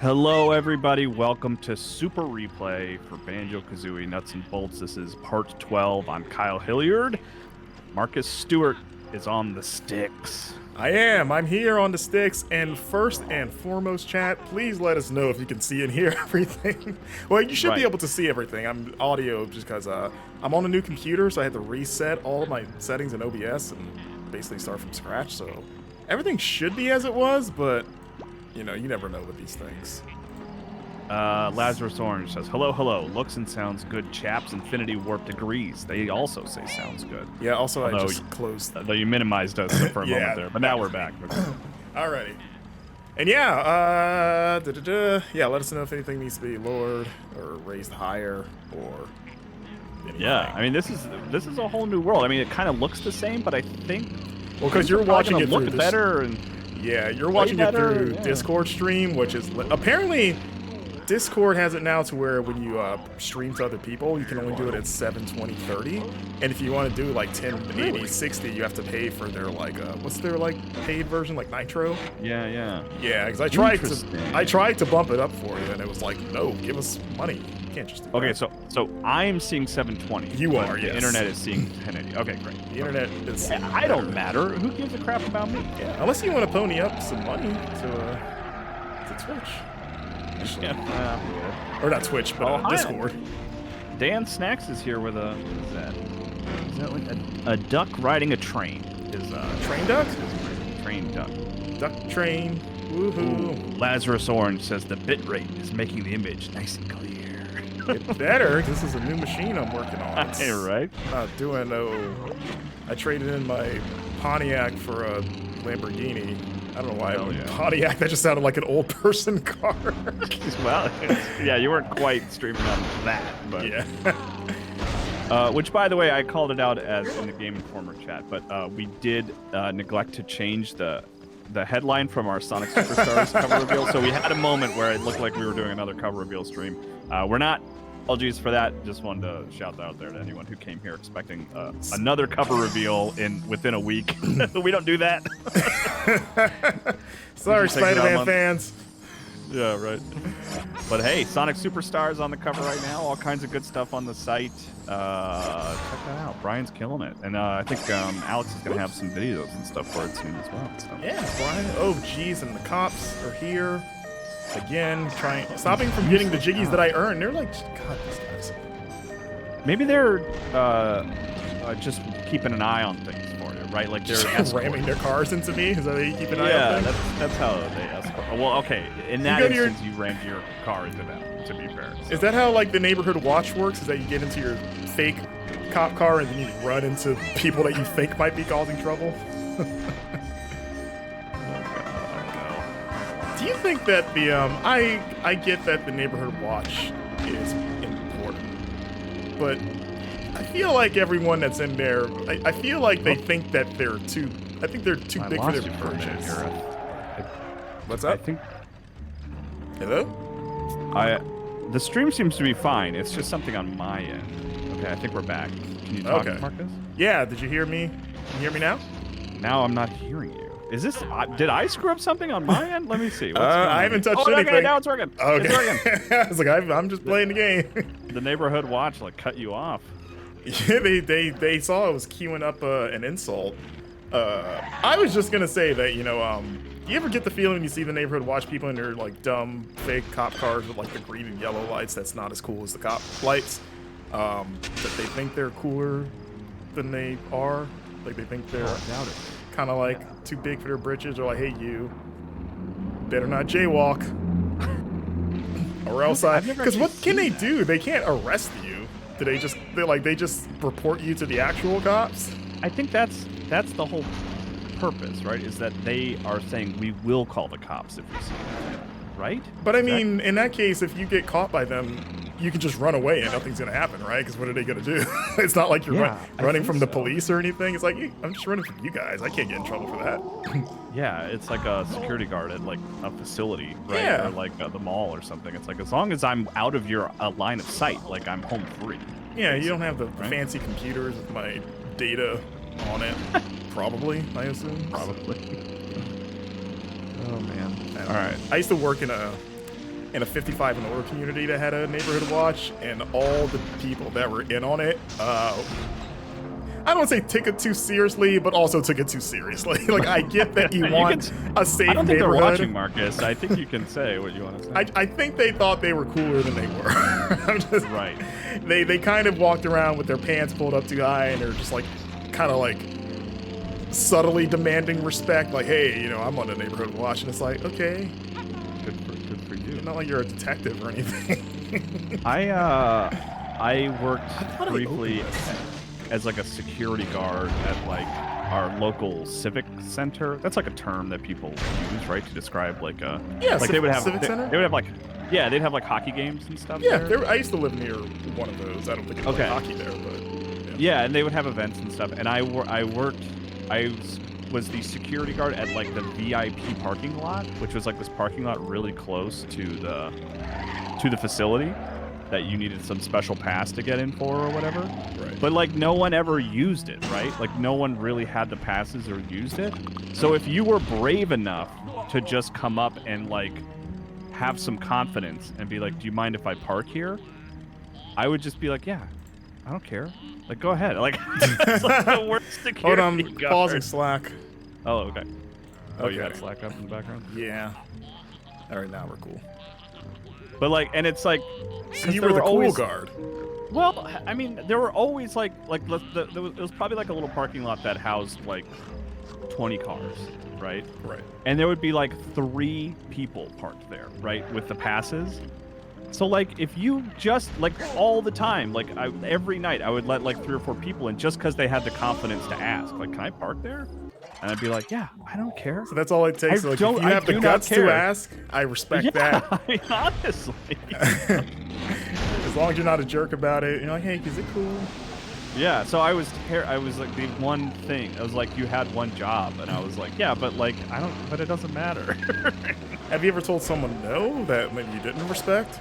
Hello, everybody. Welcome to Super Replay for Banjo-Kazooie Nuts and Bolts. This is part 12. I'm Kyle Hilliard. Marcus Stewart is on the sticks. I am. I'm here on the sticks. And first and foremost, chat, please let us know if you can see and hear everything. Well, you should be able to see everything. I'm audio just because I'm on a new computer, so I had to reset all of my settings in OBS and basically start from scratch. So everything should be as it was, but you know, you never know with these things. Lazarus Orange says, hello. Looks and sounds good, chaps. Infinity Warp agrees. They also say sounds good. Yeah, also I just closed. Though you minimized us for a moment there, but now we're back. Alrighty. And yeah, yeah, let us know if anything needs to be lowered or raised higher or anything. Yeah, I mean, this is a whole new world. I mean, it kind of looks the same, but I think... Well, because you're watching it through look better and... Yeah, you're watching it through Discord stream, which is apparently Discord has it now to where when you stream to other people, you can only do it at 720 30, and if you want to do like 1080 60, you have to pay for their like what's their like paid version, like Nitro. Yeah. Because I tried to bump it up for you, and it was like, no, give us money. You can't just do okay, that. so I'm seeing 720. You are, yes. The internet is seeing 1080. Okay, great. The internet is. I don't matter. Who gives a crap about me? Yeah, unless you want to pony up some money to Twitch. Yeah. Or not Twitch, but Discord. Dan Snacks is here with a. What is that? Is that like a duck riding a train? Is train duck? Train duck. Duck train. Woohoo! Lazarus Orange says the bitrate is making the image nice and clear. It better. This is a new machine I'm working on. Hey, right? Not doing no. I traded in my Pontiac for a Lamborghini. I don't know why. Pontiac. That just sounded like an old person car. Well, yeah, you weren't quite streaming on that, but yeah. Which, by the way, I called it out as in the Game Informer chat, but we did neglect to change the headline from our Sonic Superstars cover reveal, so we had a moment where it looked like we were doing another cover reveal stream. We're not. Apologies for that. Just wanted to shout that out there to anyone who came here expecting another cover reveal within a week. We don't do that. Sorry, Spider-Man fans. Yeah, right. But hey, Sonic Superstars on the cover right now. All kinds of good stuff on the site. Check that out. Brian's killing it, and I think Alex is gonna have some videos and stuff for it soon as well. So. Yeah, Brian. Oh, geez, and the cops are here again, stopping from getting the jiggies that I earned. They're like, God, these guys. Maybe they're just keeping an eye on things for you, right? Like they're ramming their cars into me. Is that how you keep an eye on things? Yeah, that's how they escort. Well, okay. In that instance, you rammed your car into them. To be fair. So. Is that how like the neighborhood watch works? Is that you get into your fake cop car and then you run into people that you think might be causing trouble? Do you think that the I get that the neighborhood watch is important, but I feel like everyone that's in there, I feel like they think that they're too. I think they're too big for their britches. What's up? I think. Hello? The stream seems to be fine. It's just something on my end. Okay, I think we're back. Can you talk, Marcus? Yeah. Did you hear me? Can you hear me now? Now I'm not hearing you. Is this? Did I screw up something on my end? Let me see. I haven't touched anything. Okay, now it's working. Okay. It's working. I was like, I'm just playing the game. The neighborhood watch like cut you off. Yeah, they saw I was queuing up an insult. I was just gonna say that you ever get the feeling you see the neighborhood watch people in their like dumb fake cop cars with like the green and yellow lights that's not as cool as the cop lights, that they think they're cooler than they are, like they think they're kind of like too big for their britches, or like, hey, you better not jaywalk or else because what can they do? They can't arrest you. They just report you to the actual cops? I think that's the whole purpose, right? Is that they are saying we will call the cops if we see them, right? But I mean, in that case, if you get caught by them, you can just run away and nothing's gonna happen, right? Because what are they gonna do? It's not like you're running from the police or anything. It's like, I'm just running from you guys. I can't get in trouble for that. Yeah, it's like a security guard at like a facility, right? Yeah. Or like the mall or something. It's like, as long as I'm out of your line of sight, like I'm home free. Yeah, you don't have the fancy computers with my data on it. Probably, I assume. Probably. Oh man. All right. I used to work in a in a 55 and older community that had a neighborhood watch, and all the people that were in on it, I don't want to say took it too seriously, but also took it too seriously. Like, I get that you want a safe neighborhood. I don't think they're watching, Marcus. I think you can say what you want to say. I think they thought they were cooler than they were. Right. They kind of walked around with their pants pulled up too high, and they're just like, kind of like subtly demanding respect. Like, hey, you know, I'm on the neighborhood watch, and it's like, okay, Good for you. not like you're a detective or anything. I worked thought I briefly opened this. as like a security guard at like our local civic center. That's like a term that people use, right, to describe like a like they would have civic center. they would have like they'd have like hockey games and stuff. Yeah, there. I used to live near one of those. I don't think it was Okay. hockey there, but Yeah, and they would have events and stuff. And I was the security guard at like the VIP parking lot, which was like this parking lot really close to the facility that you needed some special pass to get in for or whatever. Right. But like no one ever used it, right? Like no one really had the passes or used it. So if you were brave enough to just come up and like have some confidence and be like, "Do you mind if I park here?" I would just be like, "Yeah, I don't care. Like, go ahead." Like, it's like the worst security hold on, guard. pausing Slack. Oh, okay. Oh, you Okay. had Slack up in the background? Yeah. All right, now we're cool. But like, and it's like, So 'cause you there were the cool always, guard. Well, I mean, there were always like it was probably like a little parking lot that housed like 20 cars, right? Right. And there would be like 3 people parked there, right, with the passes. So like, if you just like all the time, like every night, I would let like 3 or 4 people in just because they had the confidence to ask, like, "Can I park there?" And I'd be like, "Yeah, I don't care." So that's all it takes. I Like, don't- if you I have the do not guts to care. ask, I respect Yeah, that. I mean, honestly. As long as you're not a jerk about it, you're like, hey, is it cool? Yeah, so I was like the one thing. I was like, you had one job, and I was like, yeah, but like but it doesn't matter. Have you ever told someone no that maybe you didn't respect?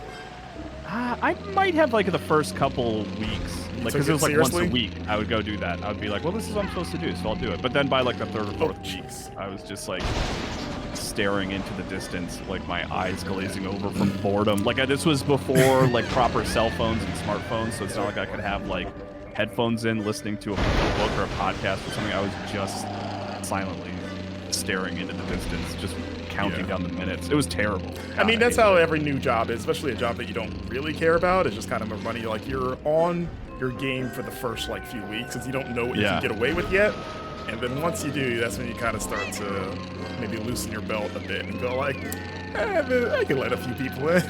I might have like the first couple weeks, like took because it it was like seriously? once a week. I would go do that. I would be like, well, this is what I'm supposed to do, so I'll do it. But then by like the 3rd or 4th week, jeez. I was just like staring into the distance, like my eyes glazing over from boredom. Like this was before like proper cell phones and smartphones, so it's not like I could have like headphones in listening to a book or a podcast or something. I was just silently staring into the distance, just counting down the minutes. It was terrible. I mean, God, that's hated how it. every new job is, especially a job that you don't really care about. It's just kind of a money. Like, you're on your game for the first like few weeks because you don't know what you Yeah. can get away with yet. And then once you do, that's when you kind of start to maybe loosen your belt a bit and go like, I can let a few people in.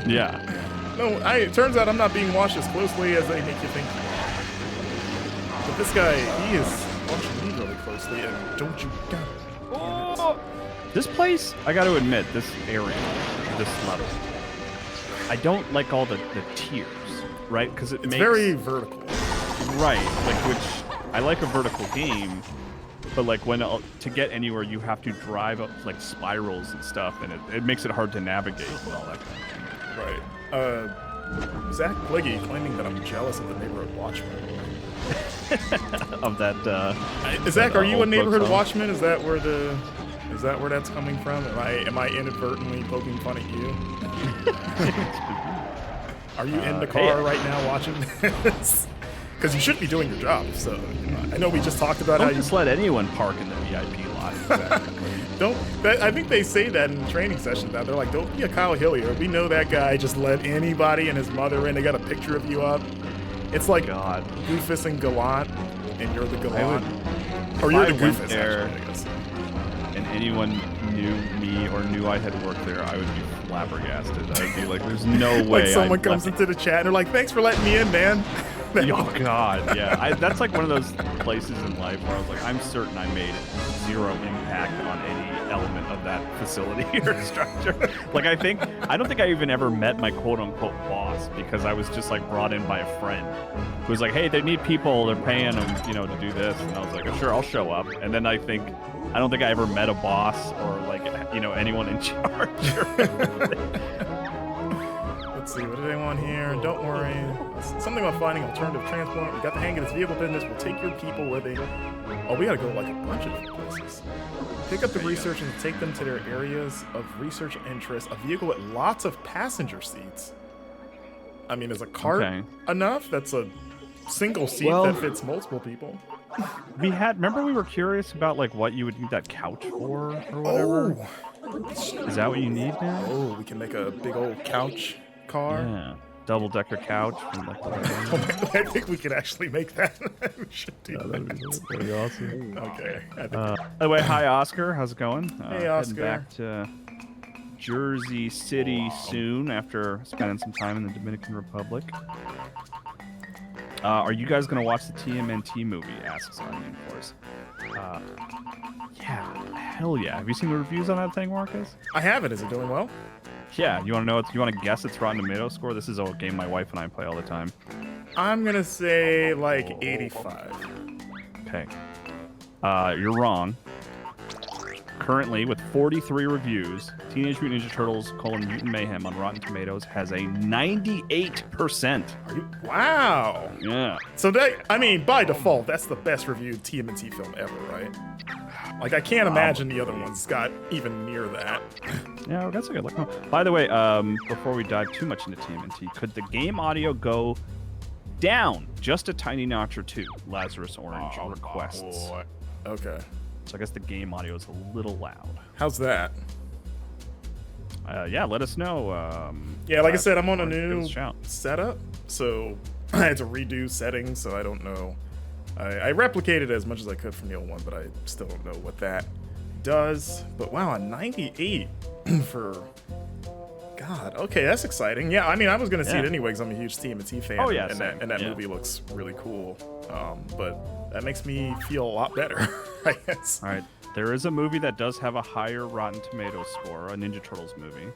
Yeah. No, it turns out I'm not being watched as closely as they make you think you are. But this guy, he is watching me really closely, and don't you dare. Oh, this place, I got to admit, this area, this level, I don't like all the tiers, right? Because it It's makes very vertical. right, like which I like a vertical game, but like when to get anywhere you have to drive up like spirals and stuff, and it makes it hard to navigate and all that kind of Right. Zach Pliggy claiming that I'm jealous of the neighborhood watchman. thing. Of that. Zach, are you a old neighborhood folks home? watchman? Is that where that's coming from? Am I inadvertently poking fun at you? Are you in the car hey. right now watching this? Because you should be doing your job. So I know we just talked about Don't how just let anyone park in the VIP lot. I think they say that in training sessions now. They're like, don't be a Kyle Hilliard. We know that guy just let anybody and his mother in. They got a picture of you up. It's like God. Goofus and Gallant, and you're the Gallant. If Or you're I the went Goofus, there- actually, I guess. and anyone knew me or knew I had worked there, I would be flabbergasted. I'd be like, there's no way. Like someone I'd comes let- into the chat and they're like, thanks for letting me in, man. Oh God, yeah. That's like one of those places in life where I was like, I'm certain I made 0 impact on any element of that facility or structure. Like I don't think I even ever met my quote unquote boss because I was just like brought in by a friend who was like, hey, they need people, they're paying them, to do this, and I was like, oh, sure, I'll show up. And then I don't think I ever met a boss or like anyone in charge. Let's see, what do they want? on here. Don't worry. Something about finding alternative transport. We got the hang of this vehicle business. We'll take your people where they... Oh, we gotta go like a bunch of different places. Pick up the research and take them to their areas of research interest. A vehicle with lots of passenger seats. I mean, is a cart enough? That's a single seat that fits multiple people. Remember we were curious about like what you would need that couch for or whatever? Oh. Is that what you need now? Oh, we can make a big old couch car. Yeah. Double-decker couch. From, like, I think we could actually make that. We should do that. That'd be awesome. Okay. By the way, hi Oscar. How's it going? Hey Oscar. Heading back to Jersey City soon after spending some time in the Dominican Republic. Are you guys gonna watch the TMNT movie? Asks Onion Force. Yeah, hell yeah. Have you seen the reviews on that thing, Marcus? I haven't. Is it doing well? Yeah. You want to know? You want to guess its Rotten Tomatoes score? This is a game my wife and I play all the time. I'm gonna say like 85. Okay. You're wrong. Currently, with 43 reviews, Teenage Mutant Ninja Turtles: Mutant Mayhem on Rotten Tomatoes has a 98%. Wow. Yeah. So that, I mean, by default, that's the best reviewed TMNT film ever, right? Like, I can't imagine the other ones got even near that. Yeah, that's a good look. By the way, before we dive too much into TMNT, could the game audio go down just a tiny notch or two? Lazarus Orange requests. Okay. So I guess the game audio is a little loud. How's that? Yeah, let us know. Yeah, like I said, I'm on a new shout. setup, so I had to redo settings, so I don't know. I replicated as much as I could from the old one, but I still don't know what that does. But wow, a 98 for... God, okay, that's exciting. Yeah, I mean, I was going to see it anyway because I'm a huge TMNT fan. Oh, yeah, and that movie looks really cool. But that makes me feel a lot better, I guess. All right. There is a movie that does have a higher Rotten Tomatoes score, a Ninja Turtles movie.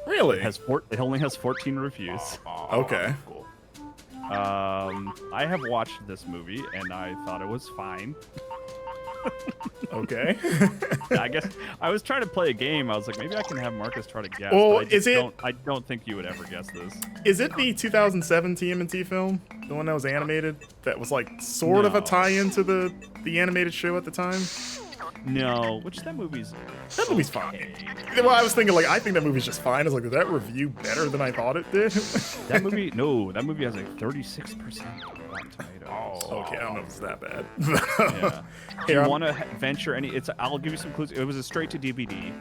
Really? It only has 14 reviews. Okay. I have watched this movie, and I thought it was fine. Okay. I guess I was trying to play a game. I was like, maybe I can have Marcus try to guess. Well, but I don't think you would ever guess this. Is it the 2007 TMNT film? The one that was animated? That was like sort of a tie-in to the animated show at the time? No, that movie's fine. Well, I was thinking, like, I think that movie's just fine. I was like, is that review better than I thought it did? That movie has like 36% Rotten Tomatoes. Oh, okay, I don't know if it's that bad. Yeah. Do you want to venture any? I'll give you some clues. It was a straight to DVD.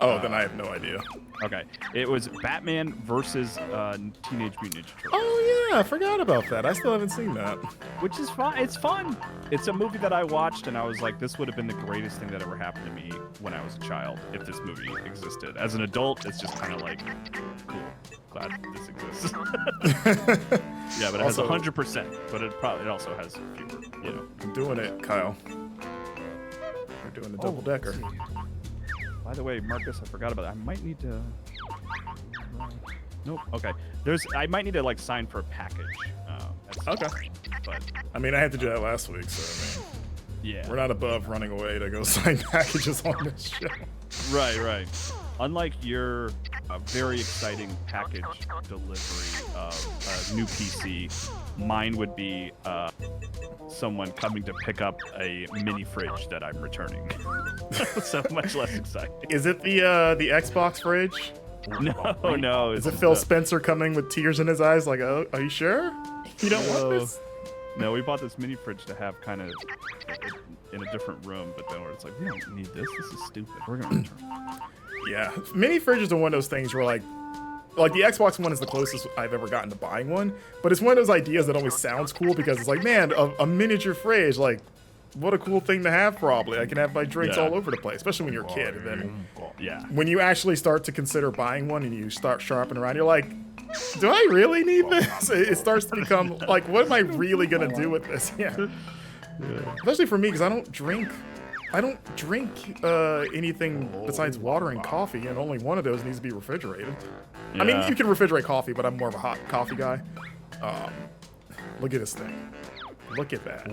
Oh, then I have no idea. Okay, it was Batman versus Teenage Mutant Ninja Turtles. Oh yeah, I forgot about that. I still haven't seen that. Which is fun. It's fun. It's a movie that I watched and I was like, this would have been the greatest thing that ever happened to me when I was a child if this movie existed. As an adult, it's just kind of like, cool. Glad this exists. Yeah, but it has 100%. But it also has fewer. You know. I'm doing it, Kyle. We're doing the double decker. By the way, Marcus, I forgot about that. I might need to... Nope. Okay. I might need to, like, sign for a package. Okay. But... I mean, I had to do that last week, so, I mean... Yeah. We're not above running away to go sign packages on this show. Right. Unlike your very exciting package delivery of a new PC, mine would be someone coming to pick up a mini fridge that I'm returning. So much less exciting. Is it the Xbox fridge? No. Is it Phil Spencer coming with tears in his eyes like, oh, are you sure? You don't want this? No, we bought this mini fridge to have kind of in a different room, but then it's like, we don't need this. This is stupid. We're going to return. Yeah. Mini fridges are one of those things where, like the Xbox One is the closest I've ever gotten to buying one, but it's one of those ideas that always sounds cool because it's like, man, a miniature fridge, like, what a cool thing to have, probably. I can have my drinks all over the place, especially when you're a kid. And then when you actually start to consider buying one and you start shopping around, you're like, do I really need this? It starts to become like, what am I really going to do with this? Yeah. Especially for me, because I don't drink anything besides water and coffee, and only one of those needs to be refrigerated. Yeah. I mean, you can refrigerate coffee, but I'm more of a hot coffee guy. Look at this thing. Look at that.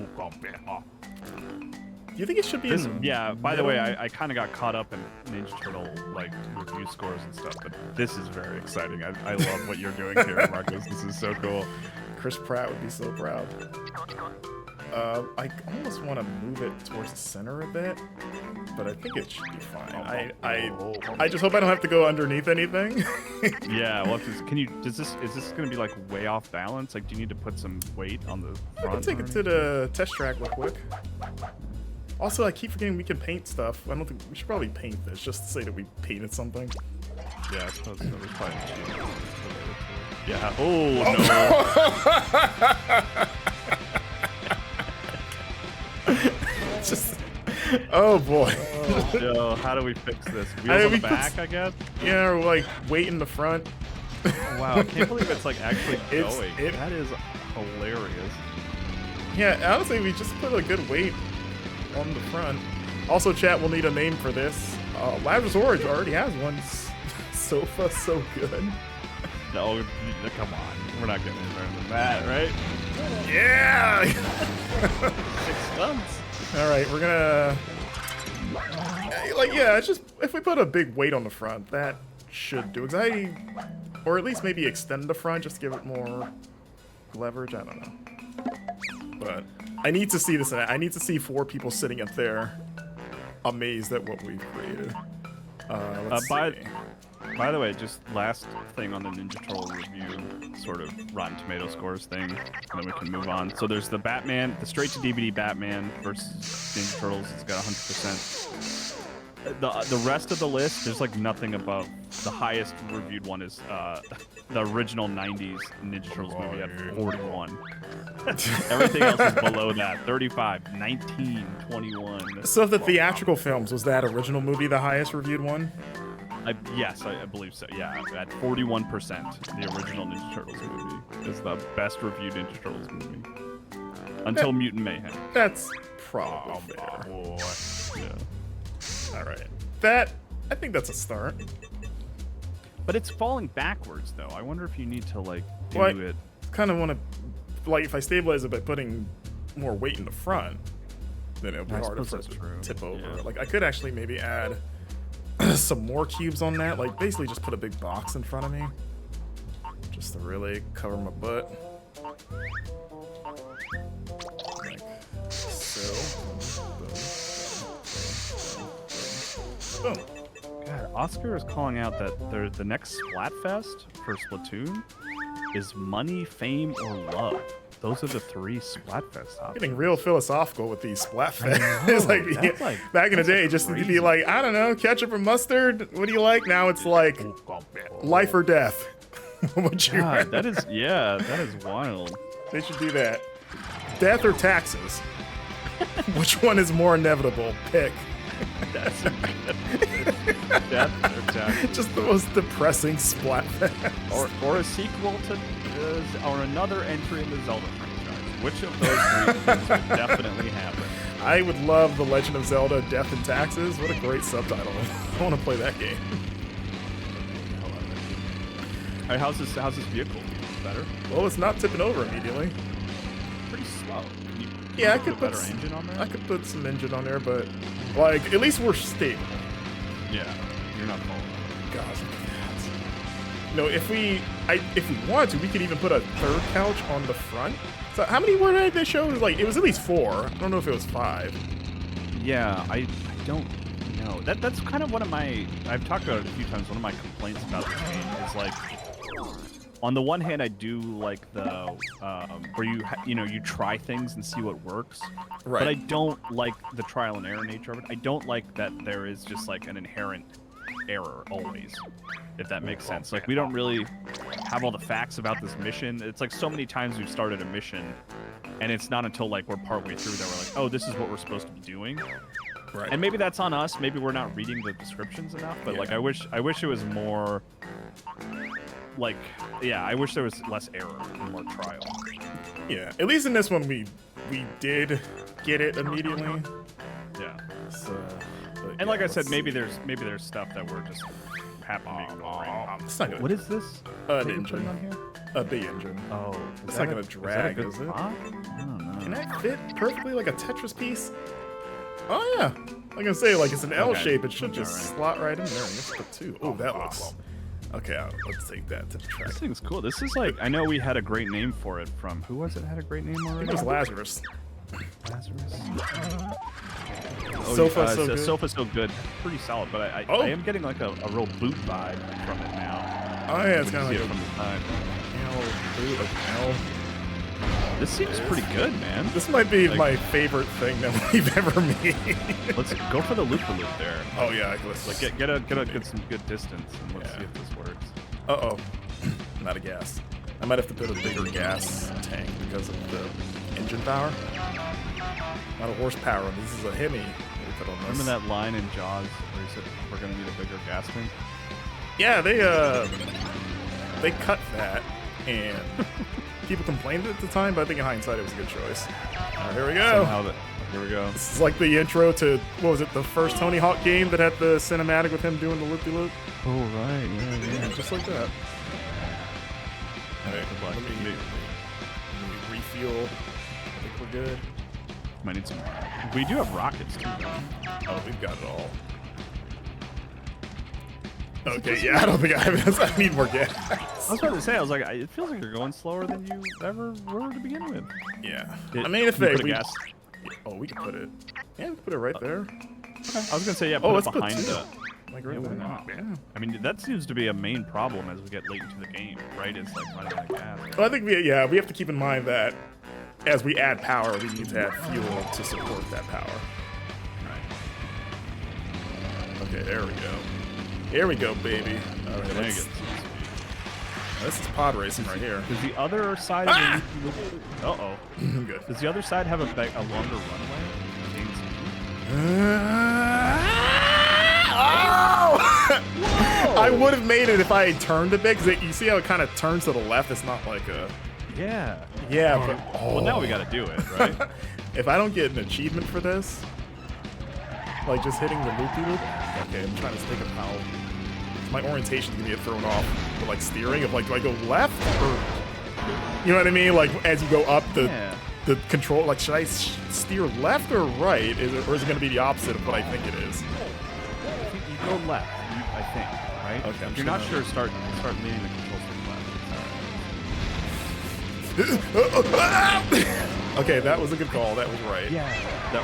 Do you think it should be This, in yeah. By the middle? way, I kind of got caught up in Ninja Turtle like review scores and stuff, but this is very exciting. I love what you're doing here, Marcus. This is so cool. Chris Pratt would be so proud. I almost want to move it towards the center a bit, but I think it should be fine. I just hope I don't have to go underneath anything. Yeah. Well, is this gonna be like way off balance? Like, do you need to put some weight on the front? I can take it to the test track real quick. Also, I keep forgetting we can paint stuff. I don't think we should probably paint this just to say that we painted something. Yeah, I suppose so. There's probably yeah. Oh no. Just, oh boy. Oh, no. How do we fix this? Wheels on the back, I guess? Yeah, or like weight in the front. Oh, wow, I can't believe it's like actually It's- going. That is hilarious. Yeah, honestly, we just put a good weight on the front. Also, chat will need a name for this. Lazarus Orange already has one. Sofa so good. No, come on. We're not getting any better than that, right? Yeah! 6 months. All right, we're gonna... Like, yeah, it's just... If we put a big weight on the front, that should do. Or at least maybe extend the front, just to give it more leverage. I don't know. But I need to see this. I need to see 4 people sitting up there amazed at what we've created. Let's see. By the way, just last thing on the Ninja Turtle review, sort of Rotten Tomato scores thing, and then we can move on. So there's the Batman, the straight-to-DVD Batman versus Ninja Turtles. It's got 100%. The rest of the list, there's like nothing above. The highest reviewed one is the original 90s Ninja Turtles movie at 41. Everything else is below that. 35, 19, 21. So of the theatrical films, was that original movie the highest reviewed one? Yes, I believe so. Yeah, at 41%, the original Ninja Turtles movie is the best reviewed Ninja Turtles movie. Until Mutant Mayhem. That's probably fair. Yeah. All right. I think that's a start. But it's falling backwards, though. I wonder if you need to, like, do Well, it. Kind of want to, like, if I stabilize it by putting more weight in the front, then it'll be I harder suppose for it that's to true. tip over. Yeah. Like, I could actually maybe add some more cubes on that. Like, basically just put a big box in front of me, just to really cover my butt. Like so. Boom. God, Oscar is calling out that the next Splatfest for Splatoon is money, fame, or love. Those are the 3 Splatfest options. Getting real philosophical with these Splatfest. It's like, that's like- back in the that's day, just to be crazy. like, I don't know, ketchup or mustard. What do you like? Now it's like life or death. What would you God, that is wild. They should do that. Death or taxes? Which one is more inevitable? Pick. That's death or taxes. Just the most depressing Splatfest. Or a sequel to, or another entry in the Zelda franchise. Which of those 3 things would definitely happen? I would love The Legend of Zelda: Death and Taxes. What a great subtitle. I want to play that game. All right, how's this vehicle? Better? Well, it's not tipping over immediately. Pretty slow. Can you Yeah, I put could a put better engine on there. I could put some engine on there, but like at least we're stable. Yeah, you're not falling. Gosh, look at that. No, if we wanted to, we could even put a 3rd couch on the front. So how many were they show? It was at least 4. I don't know if it was 5. Yeah, I don't know. That's kind of one of my. I've talked about it a few times. One of my complaints about this game is like. On the one hand, I do like the where you try things and see what works, Right. but I don't like the trial and error nature of it. I don't like that there is just like an inherent error always, if that makes sense. Like we don't really have all the facts about this mission. It's like so many times we've started a mission, and it's not until like we're partway through that we're like, oh, this is what we're supposed to be doing. Right. And maybe that's on us. Maybe we're not reading the descriptions enough. But like, I wish it was more. Like, yeah, I wish there was less error and more trial. Yeah, at least in this one we did get it immediately. Yeah. So, but And yeah, like I said, let's maybe see. there's stuff that we're just happening. It's not gonna. What is this? An that you're putting engine. on here? A big engine. Oh, It's not gonna drag, is is it? I don't know. Can that fit perfectly like a Tetris piece? Oh yeah. I'm gonna say, like, it's an L Okay. shape. It should just Alright. slot right in there. Let's put 2. Oh, that looks. Okay, let's take that to the track. This thing's cool. This is like, I know we had a great name for it from, who was it had a great name I already? think it was Lazarus. Lazarus. Sofa So it's Good. Sofa So Good. Pretty solid, but I am getting like a real boot vibe from it now. Oh yeah, it's When kind you of see like it from the side. L, boot, L. This seems pretty good, man. This might be Like- my favorite thing that we've ever made. Let's go for the loop-a-loop there. Oh yeah, let's Like get some good distance and let's see if this works. Uh-oh. I'm out of gas. I might have to put a bigger gas tank because of the engine power. Not a horsepower. This is a Hemi. We put on this. Remember that line in Jaws where he said we're gonna need a bigger gas tank? Yeah, they cut that, and people complained at the time, but I think in hindsight it was a good choice. All right, here we go. Here we go. This is like the intro to, what was it, the first Tony Hawk game that had the cinematic with him doing the loop-de-loop? Oh right, Yeah, just like that. Alright, Good luck. let me refuel. I think we're good. Might need some. We do have rockets too. Though. Oh, we've got it all. Okay, yeah, I don't think I have. I need more gas. I was about to say, I was like, it feels like you're going slower than you ever were to begin with. Yeah. Did- I mean, if can you they. put a gas. Oh, we can put it. Yeah, we can put it right there. I was gonna say, yeah, Oh, put let's it put behind 2. the. Like right Yeah, why there. not? Yeah. I mean, that seems to be a main problem as we get late into the game, right? It's like running out of gas. Well, I think we have to keep in mind that as we add power, we need to add fuel to support that power. Okay, there we go. Here we go, baby. All right, Dang let's, it. this is pod racing right here. Does the other side of the uh-oh. Good. Does the other side have a longer runway? Gain speed? Oh! I would have made it if I had turned it big, because you see how it kind of turns to the left? It's not like a... Yeah. Yeah, but... Well, now we got to do it, right? If I don't get an achievement for this, like just hitting the loop-de-loop... Okay, I'm trying to think of how... My orientation is going to get thrown off. But like steering, of like, do I go left or... You know what I mean? Like, as you go up the control, like, should I steer left or right? Or is it going to be the opposite of what I think it is? You go left, I think, right? Okay, I'm If you're just not gonna- sure, start leaning the controls to the left. Okay, that was a good call. That was right. Yeah. That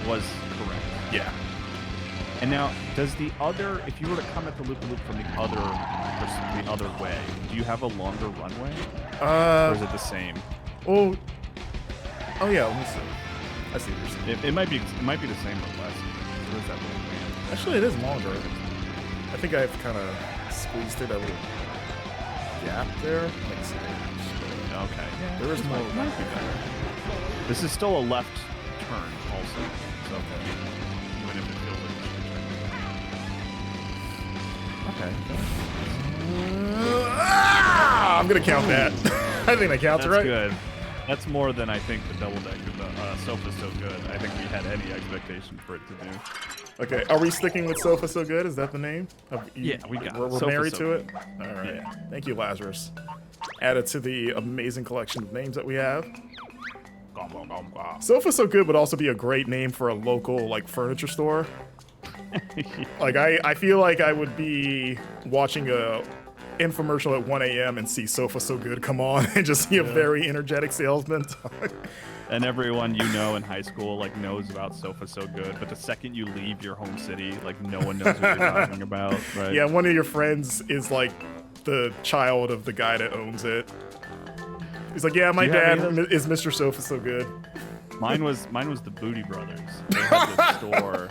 was correct. Yeah. And now, does the other, if you were to come at the loop-a-loop from the other way, do you have a longer runway? Or is it the same? Oh yeah, let me see. I see what you're saying. It might be the same or less. What is that little band? Actually, it is longer. I think I've kind of squeezed through that little gap there. Let's see. Okay. Yeah, There is more. might be better. This is still a left turn, also. So even if it feels like I'm gonna count that. I think that counts, that's right? good. That's more than I think the double deck of the Sofa's So Good. I think we had any expectation for it to do. Okay, are we sticking with Sofa So Good? Is that the name? Yeah, we got it. We're Sofa married So to it? Good. All right. Yeah. Thank you, Lazarus. Added to the amazing collection of names that we have. Sofa So Good would also be a great name for a local, like, furniture store. Like, I feel like I would be watching a infomercial at 1 a.m. and see Sofa So Good come on and just see a very energetic salesman talk. And everyone you know in high school like knows about Sofa So Good, but the second you leave your home city, like no one knows what you're talking about, right? Yeah, one of your friends is like the child of the guy that owns it. He's like, yeah, my Do you have dad any of is Mr. Sofa So Good. Mine was the Booty Brothers. They had this store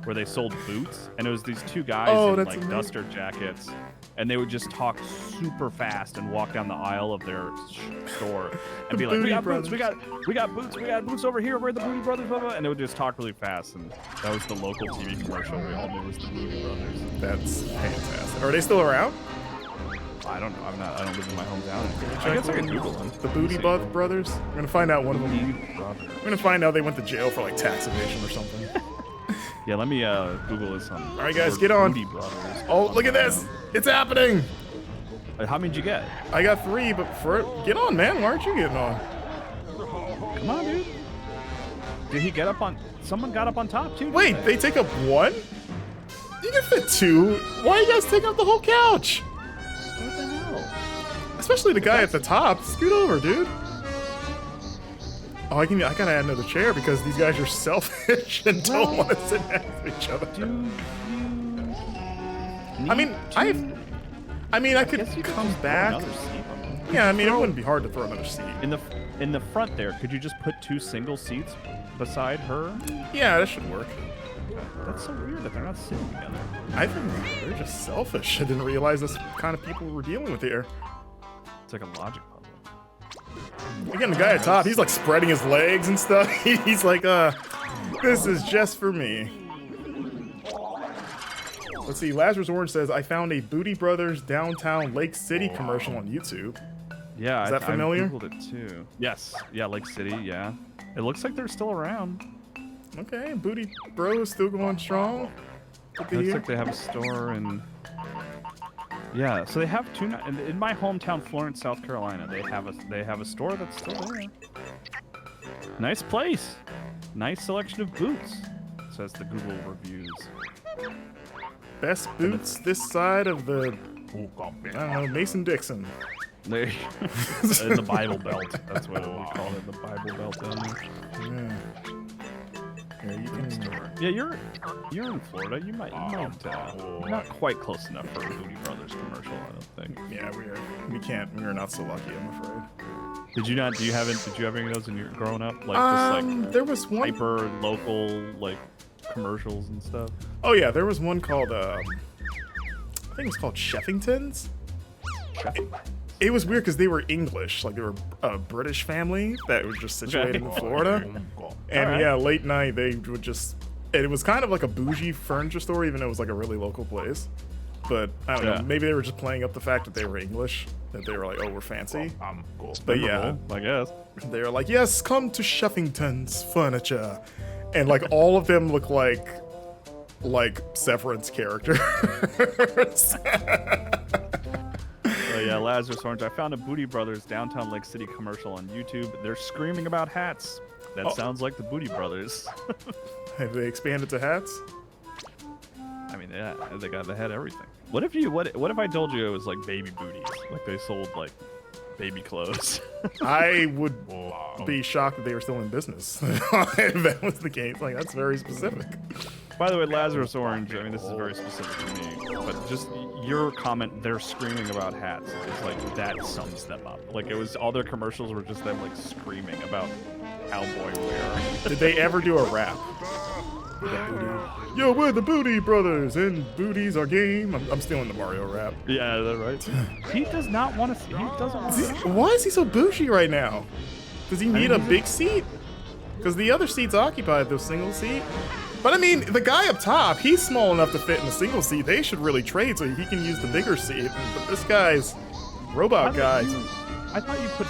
where they sold boots, and it was these two guys in that's like amazing. duster jackets, and they would just talk super fast and walk down the aisle of their store and be like, Booty "We got Brothers. boots, we got boots over here. We're the Booty Brothers, blah, blah," and they would just talk really fast, and that was the local TV commercial. We all knew was the Booty Brothers. That's fantastic. Are they still around? I don't know. I don't live in my hometown. I guess I can Google them. The Booty Brothers? We're gonna find out one of them. Booty Brothers. We're gonna find out they went to jail for like tax evasion or something. Yeah, let me Google this on. All right, guys, get on. Booty Brothers. Oh, look at this! It's happening! How many did you get? I got 3, but get on, man. Why aren't you getting on? Come on, dude. Did he get up on? Someone got up on top too. Wait, they take up one? You can fit two. Why are you guys taking up the whole couch? What the hell? Especially the guy at the top. Scoot over, dude. Oh, I gotta add another chair because these guys are selfish and don't want to sit next to each other. I could come back. Yeah, I mean, it wouldn't be hard to throw another seat. In the front there, could you just put 2 single seats beside her? Yeah, that should work. That's so weird that they're not sitting together. I think they're just selfish. I didn't realize this kind of people we're dealing with here. It's like a logic puzzle. Again, the guy at top, he's like spreading his legs and stuff. He's like, this is just for me. Let's see, Lazarus Orange says, I found a Booty Brothers Downtown Lake City commercial on YouTube. Yeah, is that familiar? I Googled it too. Yes, yeah, Lake City, yeah. It looks like they're still around. Okay, Booty Bros still going strong. It looks like they have a store in... Yeah, so they have 2... In my hometown, Florence, South Carolina, they have a store that's still there. Nice place. Nice selection of boots, says the Google reviews. Best boots this side of the, I don't know, Mason-Dixon. In the Bible Belt. That's what we call it, the Bible Belt down there. Yeah. Here, you can... Yeah, you're in Florida. You might not quite close enough for a Booty Brothers commercial, I don't think. Yeah, we are not so lucky, I'm afraid. Did you have any of those in your growing up? Like just like there was one hyper local like commercials and stuff. Oh yeah, there was one called I think it was called Sheffington's. It was weird because they were English, like they were a British family that was just situated in Florida. And yeah, late night they would just. It was kind of like a bougie furniture store, even though it was like a really local place. But I don't know, maybe they were just playing up the fact that they were English, that they were like, oh, we're fancy. But yeah, I guess they were like, yes, come to Sheffington's Furniture, and like all of them look like Severance characters. Yeah, Lazarus Orange. I found a Booty Brothers Downtown Lake City commercial on YouTube. They're screaming about hats. That sounds like the Booty Brothers. Have they expanded to hats? I mean, yeah, they had everything. What if I told you it was like baby booties? Like they sold like baby clothes. I would be shocked that they were still in business if that was the case. Like, that's very specific. By the way, Lazarus Orange, I mean, this is very specific to me, but just your comment, they're screaming about hats, is like, that sums them up. Like, it was, all their commercials were just them, like, screaming about cowboy wear. Did they ever do a rap? Yo, we're the Booty Brothers, and booties are game. I'm stealing the Mario rap. Yeah, that's right. He does not want to, he doesn't want to. Why is he so bougie right now? Does he need a big seat? Because the other seat's occupied, the single seat. But I mean, the guy up top, he's small enough to fit in the single seat. They should really trade so he can use the bigger seat. But this guy's robot guy. I thought you put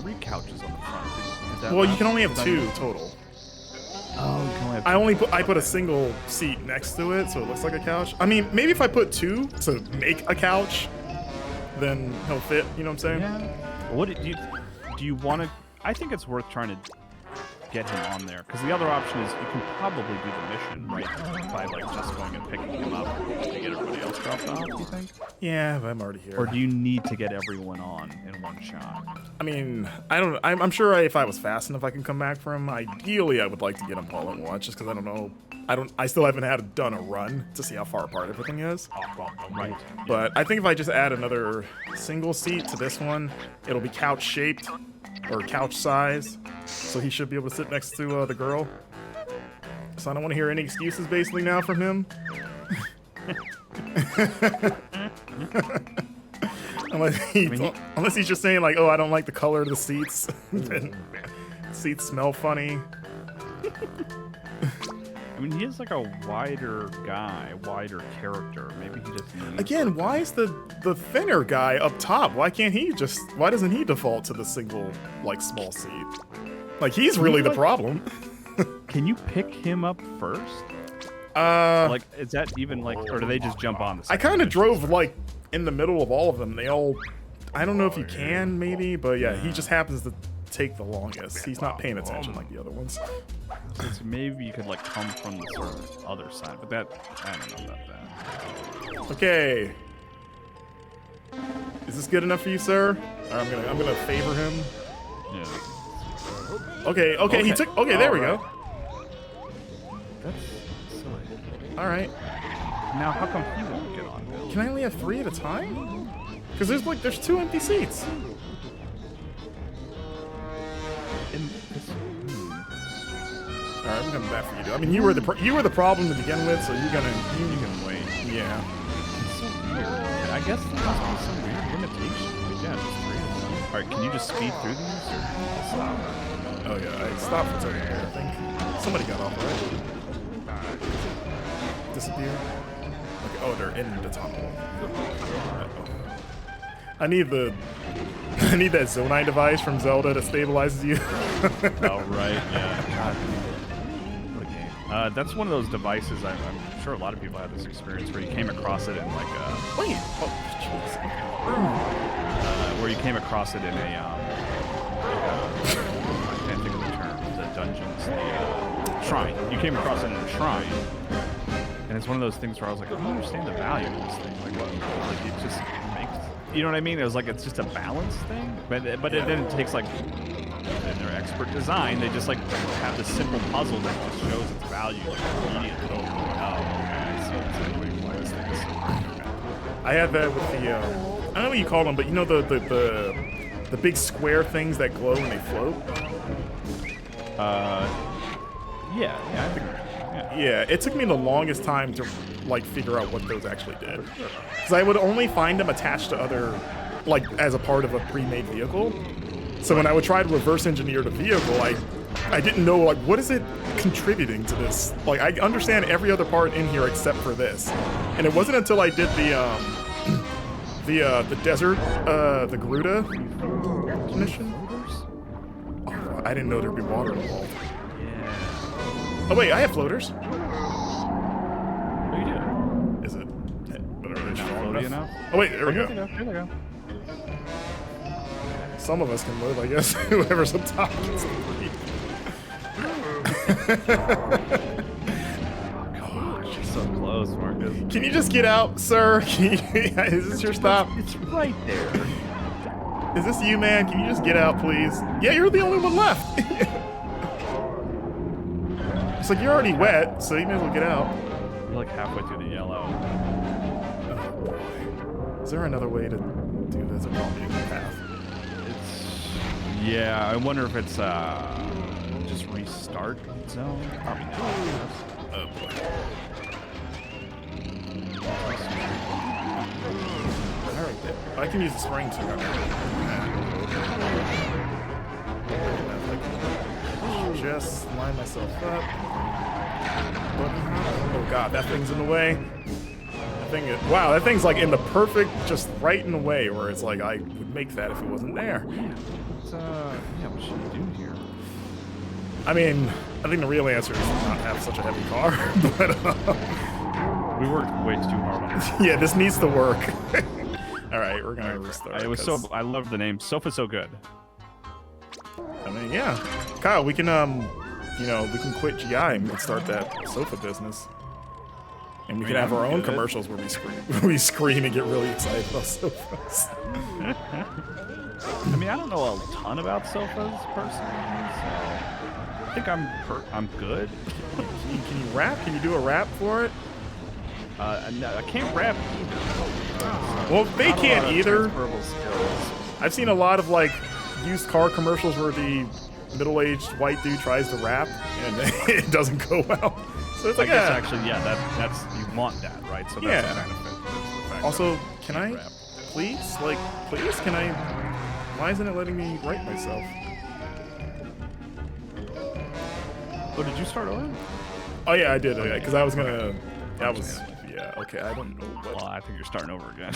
3 couches on the front. Well, you can only have 2 total. Oh, you can only have 2. I put a single seat next to it, so it looks like a couch. I mean, maybe if I put 2 to make a couch, then he'll fit. You know what I'm saying? Yeah. What do you want to? I think it's worth trying to get him on there, because the other option is you can probably do the mission right by like just going and picking him up to get everybody else dropped off. Do you think? Yeah, but I'm already here. Or do you need to get everyone on in one shot? I mean, I don't. I'm sure if I was fast enough, I can come back for him. Ideally, I would like to get them all at once, just because I don't know. I still haven't done a run to see how far apart everything is. Right. But I think if I just add another single seat to this one, it'll be couch shaped or couch size, so he should be able to sit next to the girl. So I don't want to hear any excuses basically now from him. Unless he's just saying like, oh, I don't like the color of the seats. Seats smell funny. I mean, he is like a wider guy, wider character. Maybe he just needs... Again, why is the thinner guy up top? Why doesn't he default to the single, like, small seat? Like, he's really the problem. Can you pick him up first? Like, is that even, like, or do they just jump on the I kind of drove, like, in the middle of all of them. They all... I don't know if you can, maybe, but yeah, he just happens to take the longest. He's not paying attention like the other ones. So maybe you could like come from the sort of other side, but that I don't know about that. Okay. Is this good enough for you, sir? Or I'm gonna favor him. Yeah. Okay, he took. Okay, there we go. That's silly. All right. Now, how come he won't get on? Can I only have 3 at a time? Because there's 2 empty seats. All right, I'm coming back for you, dude. I mean, you were the problem to begin with, so you can wait. Yeah. It's so weird. I guess there must be some weird limitation. But yeah, just 3 of them. All right, can you just speed through these or stop? Oh yeah, I stopped for a second here. I think somebody got off, right? Disappear. Okay. Oh, they're in the tunnel. I need that Zonai device from Zelda that stabilizes you. Oh right, yeah. God. What a game. That's one of those devices. I'm sure a lot of people have this experience where you came across it in like a. Wait. Oh, jeez. Where you came across it in a. I can't think of the term. The dungeons, the shrine. You came across it in a shrine. And it's one of those things where I was like, I don't understand the value of this thing. Like, what? Like, it just makes, you know what I mean? It was like, it's just a balance thing. But then it takes like, in their expert design, they just like have this simple puzzle that just shows its value like immediately. Oh, okay. I see exactly why this thing is so good. I had that with the, I don't know what you call them, but you know the big square things that glow when they float? Yeah, I think. Yeah, it took me the longest time to like figure out what those actually did, because I would only find them attached to other, like as a part of a pre-made vehicle. So when I would try to reverse engineer the vehicle, I didn't know like what is it contributing to this. Like I understand every other part in here except for this, and it wasn't until I did the desert, the Garuda mission. Oh, I didn't know there'd be water involved. Oh wait, I have floaters. What do you do? Is it? Whatever. It's Floaty enough? Oh wait, there we go. There we go. Some of us can live, I guess. Whoever's up top gets to breathe. Gosh, you're so close, Marcus. Can you just get out, sir? Is this your stop? It's right there. Is this you, man? Can you just get out, please? Yeah, you're the only one left. It's like you're already wet, so you may as well get out. You're like halfway through the yellow. Oh boy. Is there another way to do this? Or probably a path. Yeah, I wonder if it's just restart zone. Probably not. Oh boy. All right, then. I can use the spring too. Just line myself up. Oh god, that thing's in the way. Wow, that thing's like in the perfect, just right in the way where it's like I would make that if it wasn't there. Yeah, what should we do here? I mean, I think the real answer is to not have such a heavy car, but we worked way too hard on this. Yeah, this needs to work. All right, we're gonna restart. It was so. I love the name. Sofa So Good. I mean, yeah, Kyle, we can you know, we can quit GI and we can start that sofa business. And we can have our own commercials where we scream and get really excited about sofas. I mean, I don't know a ton about sofas personally, so I think I'm good. Can you rap? Can you do a rap for it? No, I can't rap either. Well, they can't either. Skills. I've seen a lot of like used car commercials where the middle-aged white dude tries to rap and it doesn't go well. So it's like, I guess actually, yeah, that's you want that, right? So that's a benefit. Also, can I, please, can I? Why isn't it letting me write myself? Oh, did you start over? Oh yeah, I did. Because I was gonna. That was. Yeah. Okay. I don't know what. Well, I think you're starting over again.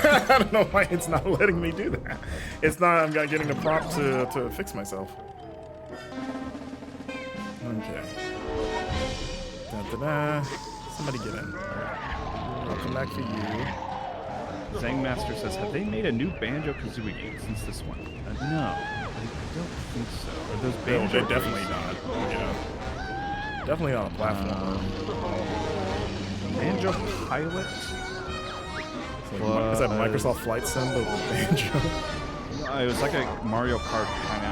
I don't know why it's not letting me do that. It's not. I'm getting the prompt to fix myself. Okay. Da-da-da. Somebody get in. I'll come back for you. Zangmaster says, have they made a new Banjo-Kazooie game since this one? No, I don't think so. Are those No, Banjo? they're definitely not. Yeah. Definitely not a platformer. Banjo Pilot? Is that Microsoft Flight Sim but with Banjo? It was like a Mario Kart kind of.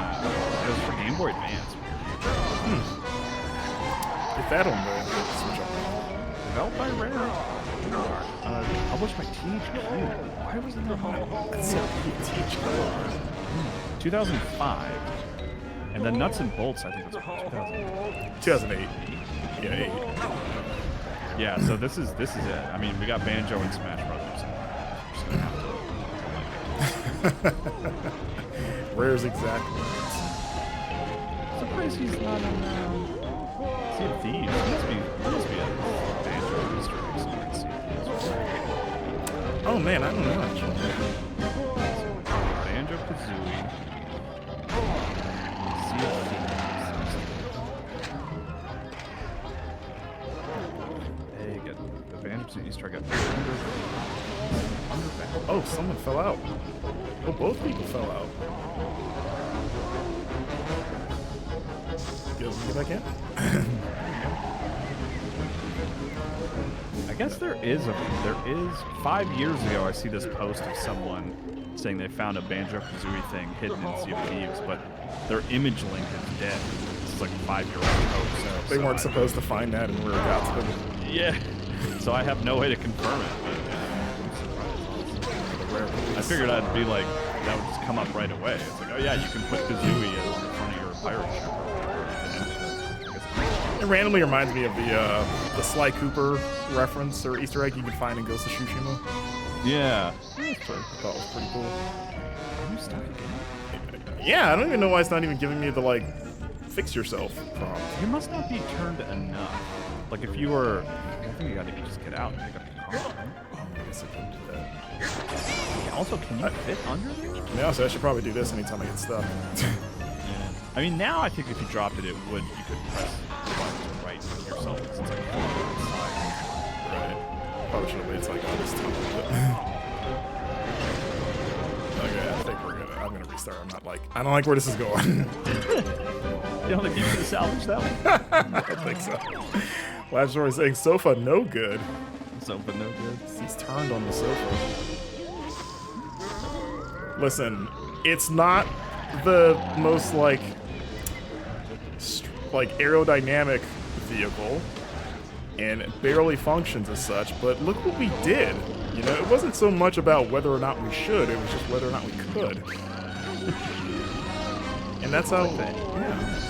It was for Game Boy Advance. If that'll switch up. Developed by Rare. Published by Teenage Mutant. Why wasn't there home? That's so Teach 2005. And then Nuts and Bolts, I think, was 2008. Yeah, 8. Yeah, so this is it. I mean, we got Banjo and Smash Brothers. Rare's exactly. Surprised he's not on Sea of Thieves. He must be a Banjo Easter egg somewhere in Sea of Thieves. Oh man, I don't know actually. Banjo-Kazooie. Sea of Thieves. Hey, get the Banjo-Kazooie Easter egg. Oh, someone fell out. Oh, both people fell out. You guys get back in? I guess there is 5 years ago I see this post of someone saying they found a Banjo-Kazooie thing hidden in Sea of Thieves, but their image link is dead. This is like a 5-year-old post. They weren't supposed to find that and Rare got to them. Yeah. So I have no way to confirm it, but I figured I'd be like, that would just come up right away. It's like, oh yeah, you can put Kazooie in front of your pirate ship. It randomly reminds me of the Sly Cooper reference or Easter egg you can find in Ghost of Tsushima. Yeah. I thought it was pretty cool. Are you stuck again? Yeah, I don't even know why it's not even giving me the like fix yourself prompt. You must not be turned enough. Like if you were, I think you gotta just get out and pick up the car. Right? Oh, I guess I couldn't do that. Yeah, also, can you fit under there? Yeah, so I should probably do this anytime I get stuck. Yeah. I mean, now I think if you dropped it, you could press the button to right yourself. It's like full inside. Right. Probably should have waited till I got this time. Okay, I think I'm gonna restart. I don't like where this is going. You don't think you could salvage that one? I don't think so. Last story saying sofa no good. Sofa no good. He's turned on the sofa. Listen, it's not the most like aerodynamic vehicle, and it barely functions as such. But look what we did. You know, it wasn't so much about whether or not we should; it was just whether or not we could. And that's how. Yeah.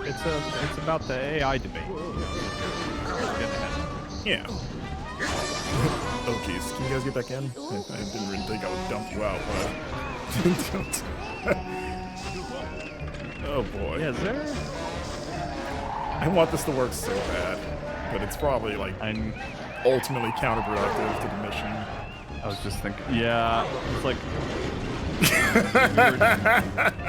It's about the AI debate. Yeah. Oh jeez, can you guys get back in? I didn't really think I would dump you out, but oh boy. Yeah, is there? I want this to work so bad, but it's probably like ultimately counterproductive to the mission. I was just thinking, yeah, it's like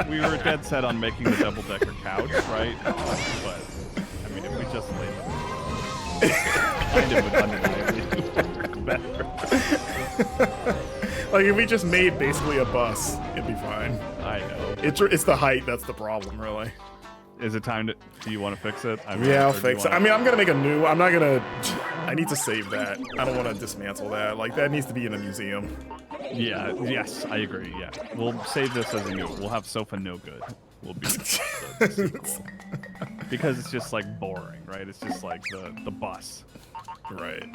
we were dead set on making the double-decker couch, right? But I mean, if we just laid it, kind of would undeniably work better. Like if we just made basically a bus, it'd be fine. I know. It's the height that's the problem, really. Is it time to? Do you want to fix it? I mean, Yeah, I'll or do you fix it. wanna- I mean, I'm gonna make a new. I'm not gonna. I need to save that. I don't want to dismantle that. Like that needs to be in a museum. Yeah. Yes, I agree. Yeah, we'll save this as a new. We'll have sofa no good. Will be the sequel. Because it's just like boring, right? It's just like the bus. Right.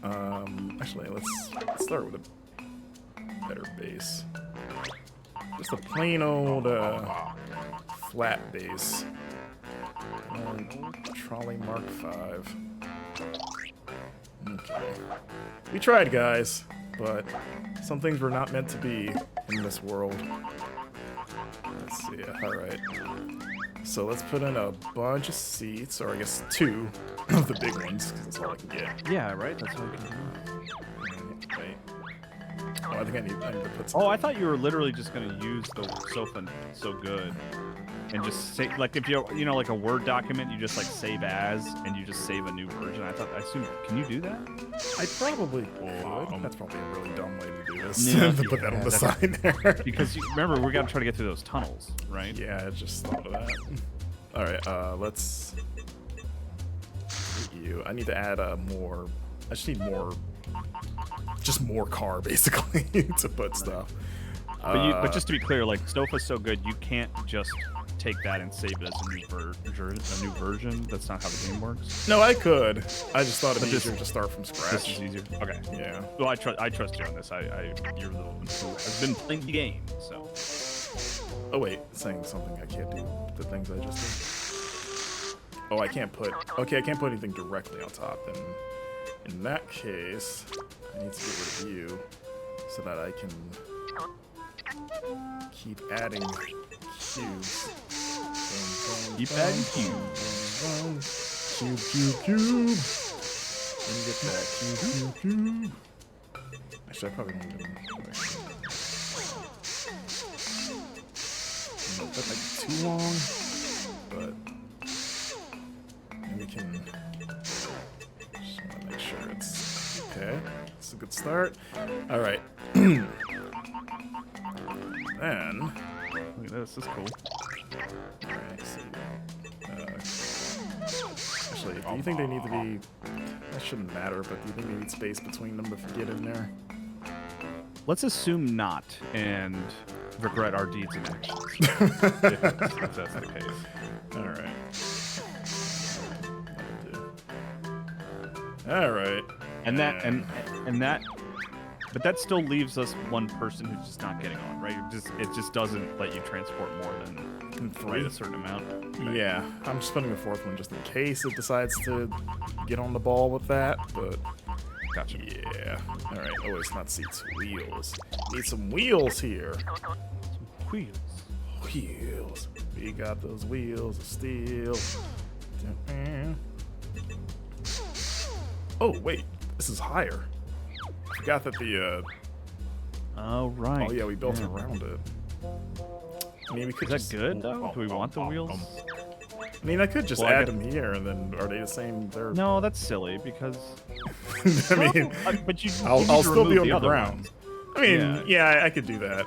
Actually, let's start with a better base. Just a plain old flat base. Trolley Mark 5. Okay. We tried, guys, but some things were not meant to be in this world. Let's see. All right. So let's put in a bunch of seats, or I guess 2 of the big ones, because that's all I can get. Yeah. Right. That's what we can do. Right. Oh, I think I need to put some. Oh, I thought you were literally just gonna use the sofa so good, and just say like if you like a Word document, you just like save as, and you just save a new version. I assume, can you do that? I probably would. That's probably a really dumb way to do this. Yeah, to put that on the side there. Because remember, we gotta try to get through those tunnels, right? Yeah, I just thought of that. All right, let's. You. I need to add more. I just need more. Just more car, basically, to put stuff. But just to be clear, like Stofa's so good, you can't just take that and save it as a new version. That's not how the game works. No, I could. I just thought it'd be easier to start from scratch. This is easier. Okay. Yeah. Well, I trust you on this. You're the one who has been playing the game, so. Oh wait, saying something I can't do. The things I just did. Oh, I can't put. Okay, I can't put anything directly on top. Then, in that case, I need to get rid of you so that I can keep adding cubes. Keep adding cubes. Cube. Let me get that cube. Actually, I probably won't do it. That might be too long, but we can just want to make sure it's okay. It's a good start. All right. Then Look at this. This is cool. all right, actually, do you think they need to be? That shouldn't matter, but do you think they need space between them to get in there? Let's assume not, and regret our deeds and actions. if that's the case. All right. All right. And that, but that still leaves us one person who's just not getting on, right? It just doesn't let you transport more than a certain amount. Right? Yeah, I'm just putting the fourth one just in case it decides to get on the ball with that, but Gotcha. yeah. All right. Oh, it's not seats, wheels. Need some wheels here. Wheels. Wheels. We got those wheels of steel. Oh wait, this is higher. I forgot that the. Oh right. Oh yeah, we built it around it. I mean, we could. Is that good though? Do we want the wheels? I mean, I could just add them here, and then are they the same? They're. No, that's silly because. I mean, but I'll still be on the other ground. ones. I mean, yeah, I could do that.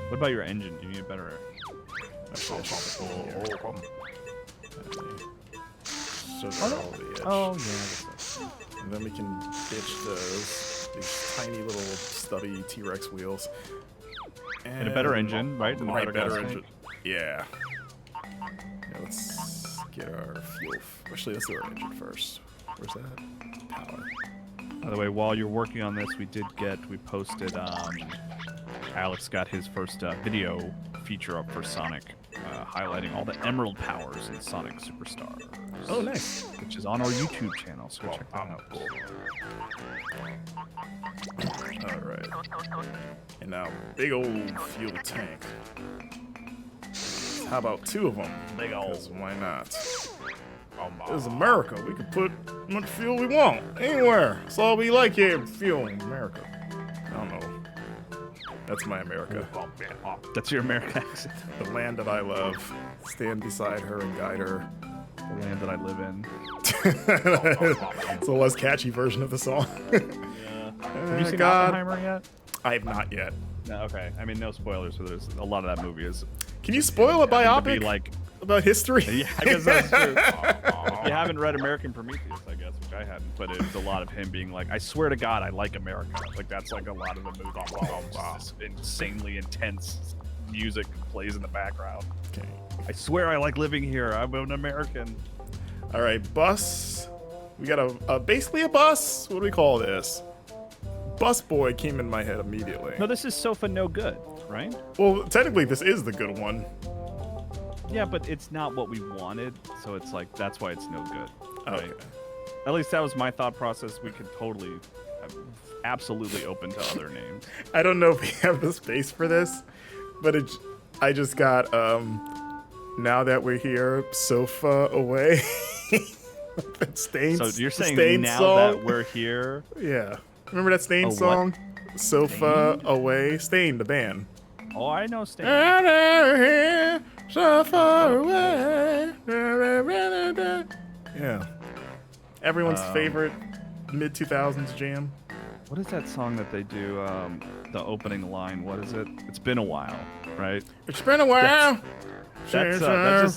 What about your engine? Do you need a better? Actually, I should put it here. So they're all the edge. Oh yeah. And then we can ditch these tiny little stubby T-Rex wheels. And a better engine, right? And Right, better better gas engine. Yeah. Let's get our fuel. Actually, let's do our engine first. Where's that? Power. By the way, while you're working on this, we posted, Alex got his first video feature up for Sonic, highlighting all the emerald powers in Sonic Superstars. Oh, nice. Which is on our YouTube channel, so check that out. Alright. And now, big old fuel tank. How about two of them? Big old. Because why not? This is America. We can put as much fuel we want. Anywhere. That's all we like here. Fuel in America. I don't know. That's my America. That's your American accent. The land that I love. Stand beside her and guide her. The land that I live in. It's a less catchy version of the song. Have you seen Oppenheimer yet? I have not yet. No, okay. I mean, no spoilers. So there's a lot of that movie is. Can you spoil a biopic like about history? Yeah, I guess that's true. If you haven't read American Prometheus, I guess, which I hadn't, but it's a lot of him being like, I swear to God, I like America. Like, that's like a lot of the movie. This insanely intense music plays in the background. Okay. I swear I like living here. I'm an American. All right, bus. We got a basically a bus. What do we call this? Bus boy came in my head immediately. No, this is Sofa No Good, right? Well, technically, this is the good one. Yeah, but it's not what we wanted, so it's like, that's why it's no good, right? Okay. At least that was my thought process. We could totally, absolutely open to other names. I don't know if we have the space for this, but I just got, now that we're here, sofa away. So you're saying now that we're here, yeah. Remember that Stain Oh, what? song? Sofa Away. Stain, the band. Oh, I know Sting. So far away. Yeah. Everyone's favorite mid 2000s jam. What is that song that they do? The opening line. What is it? It's been a while, right? It's been a while. That's just I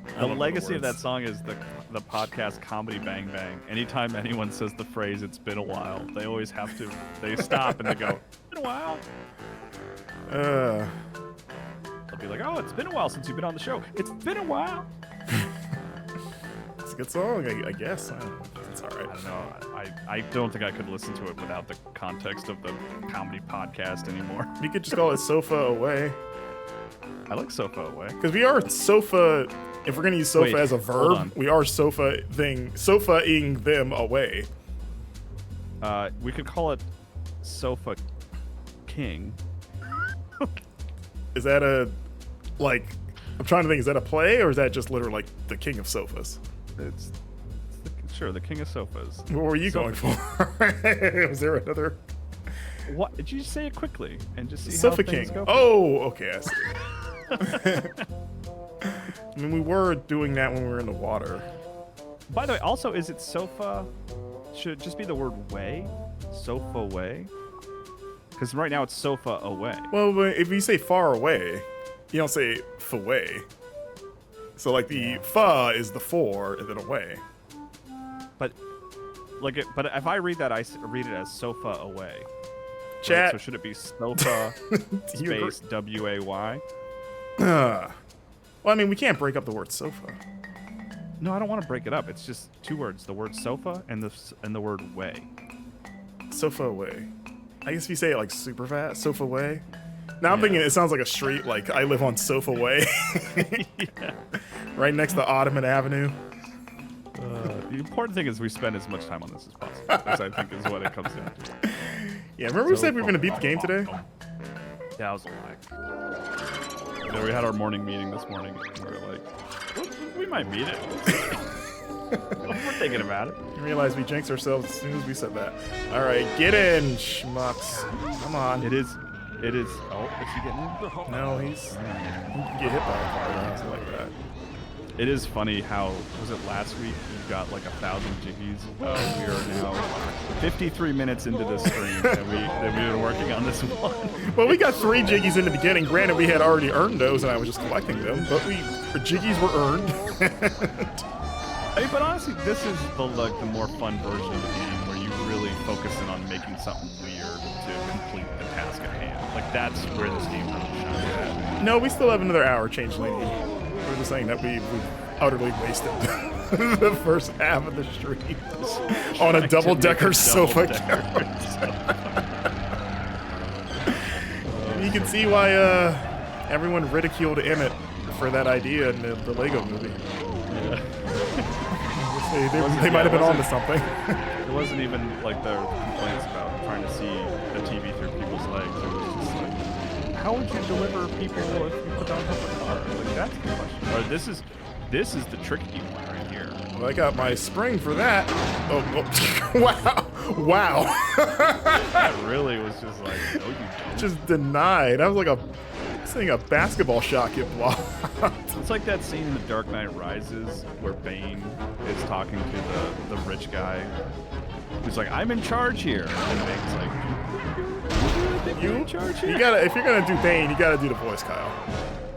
the don't know legacy the of that words. song is the podcast Comedy Bang Bang. Anytime anyone says the phrase "It's been a while," they always have to. They stop and they go, "It's been a while." They'll be like, "Oh, it's been a while since you've been on the show. It's been a while." It's a good song, I guess. It's all right. I don't know. I don't think I could listen to it without the context of the comedy podcast anymore. You could just call it Sofa Away. I like Sofa Away. Because we are sofa, if we're going to use sofa Wait, as a hold on. verb, we are sofa-ing them away. We could call it Sofa King. Is that I'm trying to think, is that a play or is that just literally like the king of sofas? It's the king of sofas. What were you going for? Was there another? What did you just say it quickly and just see Sofa how things King. go? Oh, okay, I see. I mean, we were doing that when we were in the water. By the way, also, is it sofa? Should it just be the word way? Sofa way? Because right now it's sofa away. Well, but if you say far away, you don't say away. So like the fa is the for and then away. But but if I read that, read it as sofa away. Right? Chat. So should it be sofa Do you agree? space W-A-Y? Well, I mean, we can't break up the word sofa. No, I don't want to break it up. It's just two words: the word sofa and the word way. Sofa away. I guess if you say it like super fast, sofa way. Now I'm thinking it sounds like a street, like I live on Sofa Way. Yeah. Right next to Ottoman Avenue. The important thing is we spend as much time on this as possible, which I think is what it comes down to. Yeah, remember we said we were going to beat the game today? Yeah, that was a lie. Yeah, we had our morning meeting this morning, and we were like, we might beat it. We're thinking about it. You realize we jinxed ourselves as soon as we said that. All right, get in, schmucks. Come on. It is. Oh, is he getting in? No, he can get hit by a car or something like that. It is funny how, was it last week you got like 1,000 jiggies? We are now 53 minutes into this stream, and we've been working on this one. Well, we got 3 jiggies in the beginning. Granted, we had already earned those, and I was just collecting them. But the jiggies were earned. I mean, but honestly, this is the more fun version of the game where you really focus in on making something weird to complete the task at hand. Like, that's where this game really shines at. No, we still have another hour, Changeling. We're just saying that we utterly wasted the first half of the stream on a double-decker sofa couch. You can see why everyone ridiculed Emmett for that idea in the Lego movie. Yeah. They might have been onto something. It wasn't even like the complaints about trying to see the TV through people's legs. It was just like, how would you deliver people if you put on top of a car? Like, that's the question. Or this is the tricky one right here. Well, I got my spring for that. Oh, wow. That really was just like, no, you don't. Just denied. I was like seeing a basketball shot get blocked. It's like that scene in The Dark Knight Rises where Bane is talking to the rich guy who's like, I'm in charge here. And Bane's like, you in charge here? You gotta, if you're gonna do Bane, you gotta do the voice, Kyle.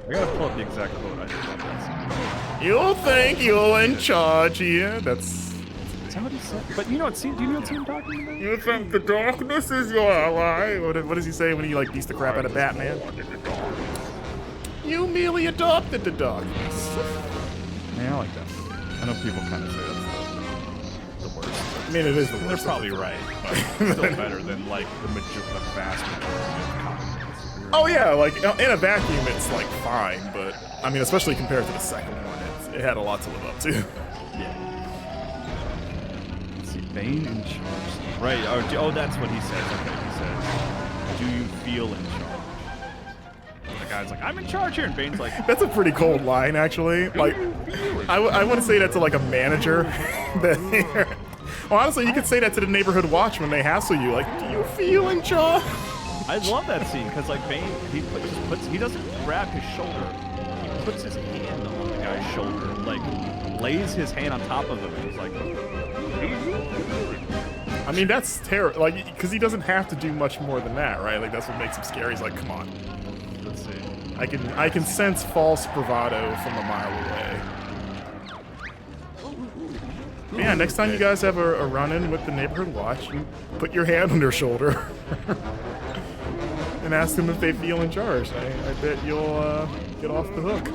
I gotta pull up the exact quote I did about that scene. You think you're in charge here? That's That's how he said. But you know what scene? Do you know what scene I'm talking about? you think the darkness is your ally? What does he say when he like beats the crap out of Batman? You merely adopted the darkness. Man, I like that movie. I know people kind of say that's the worst. I mean, it is the They're worst. probably right, but it's still better than like the vast majority of comic books. Oh yeah, like in a vacuum, it's like fine, but I mean, especially compared to the second one, it had a lot to live up to. Yeah. Let's see, Bane in charge. Right. Oh, that's what he says. Okay, he says, "Do you feel in charge?" The guy's like, "I'm in charge here," and Bane's like, That's a pretty cold line, actually. Like, I want to say that to like a manager. That Honestly, you could say that to the neighborhood watch when they hassle you. Like, do you feel in charge? I love that scene because like Bane, he doesn't grab his shoulder. He puts his hand on the guy's shoulder, like lays his hand on top of him. And he's like, I mean, that's terrible. Like, because he doesn't have to do much more than that, right? Like, that's what makes him scary. He's like, come on. let's see. I can sense false bravado from a mile away. Yeah, next time you guys have a run-in with the neighborhood watch, you put your hand on their shoulder and ask them if they feel in charge. I bet you'll get off the hook.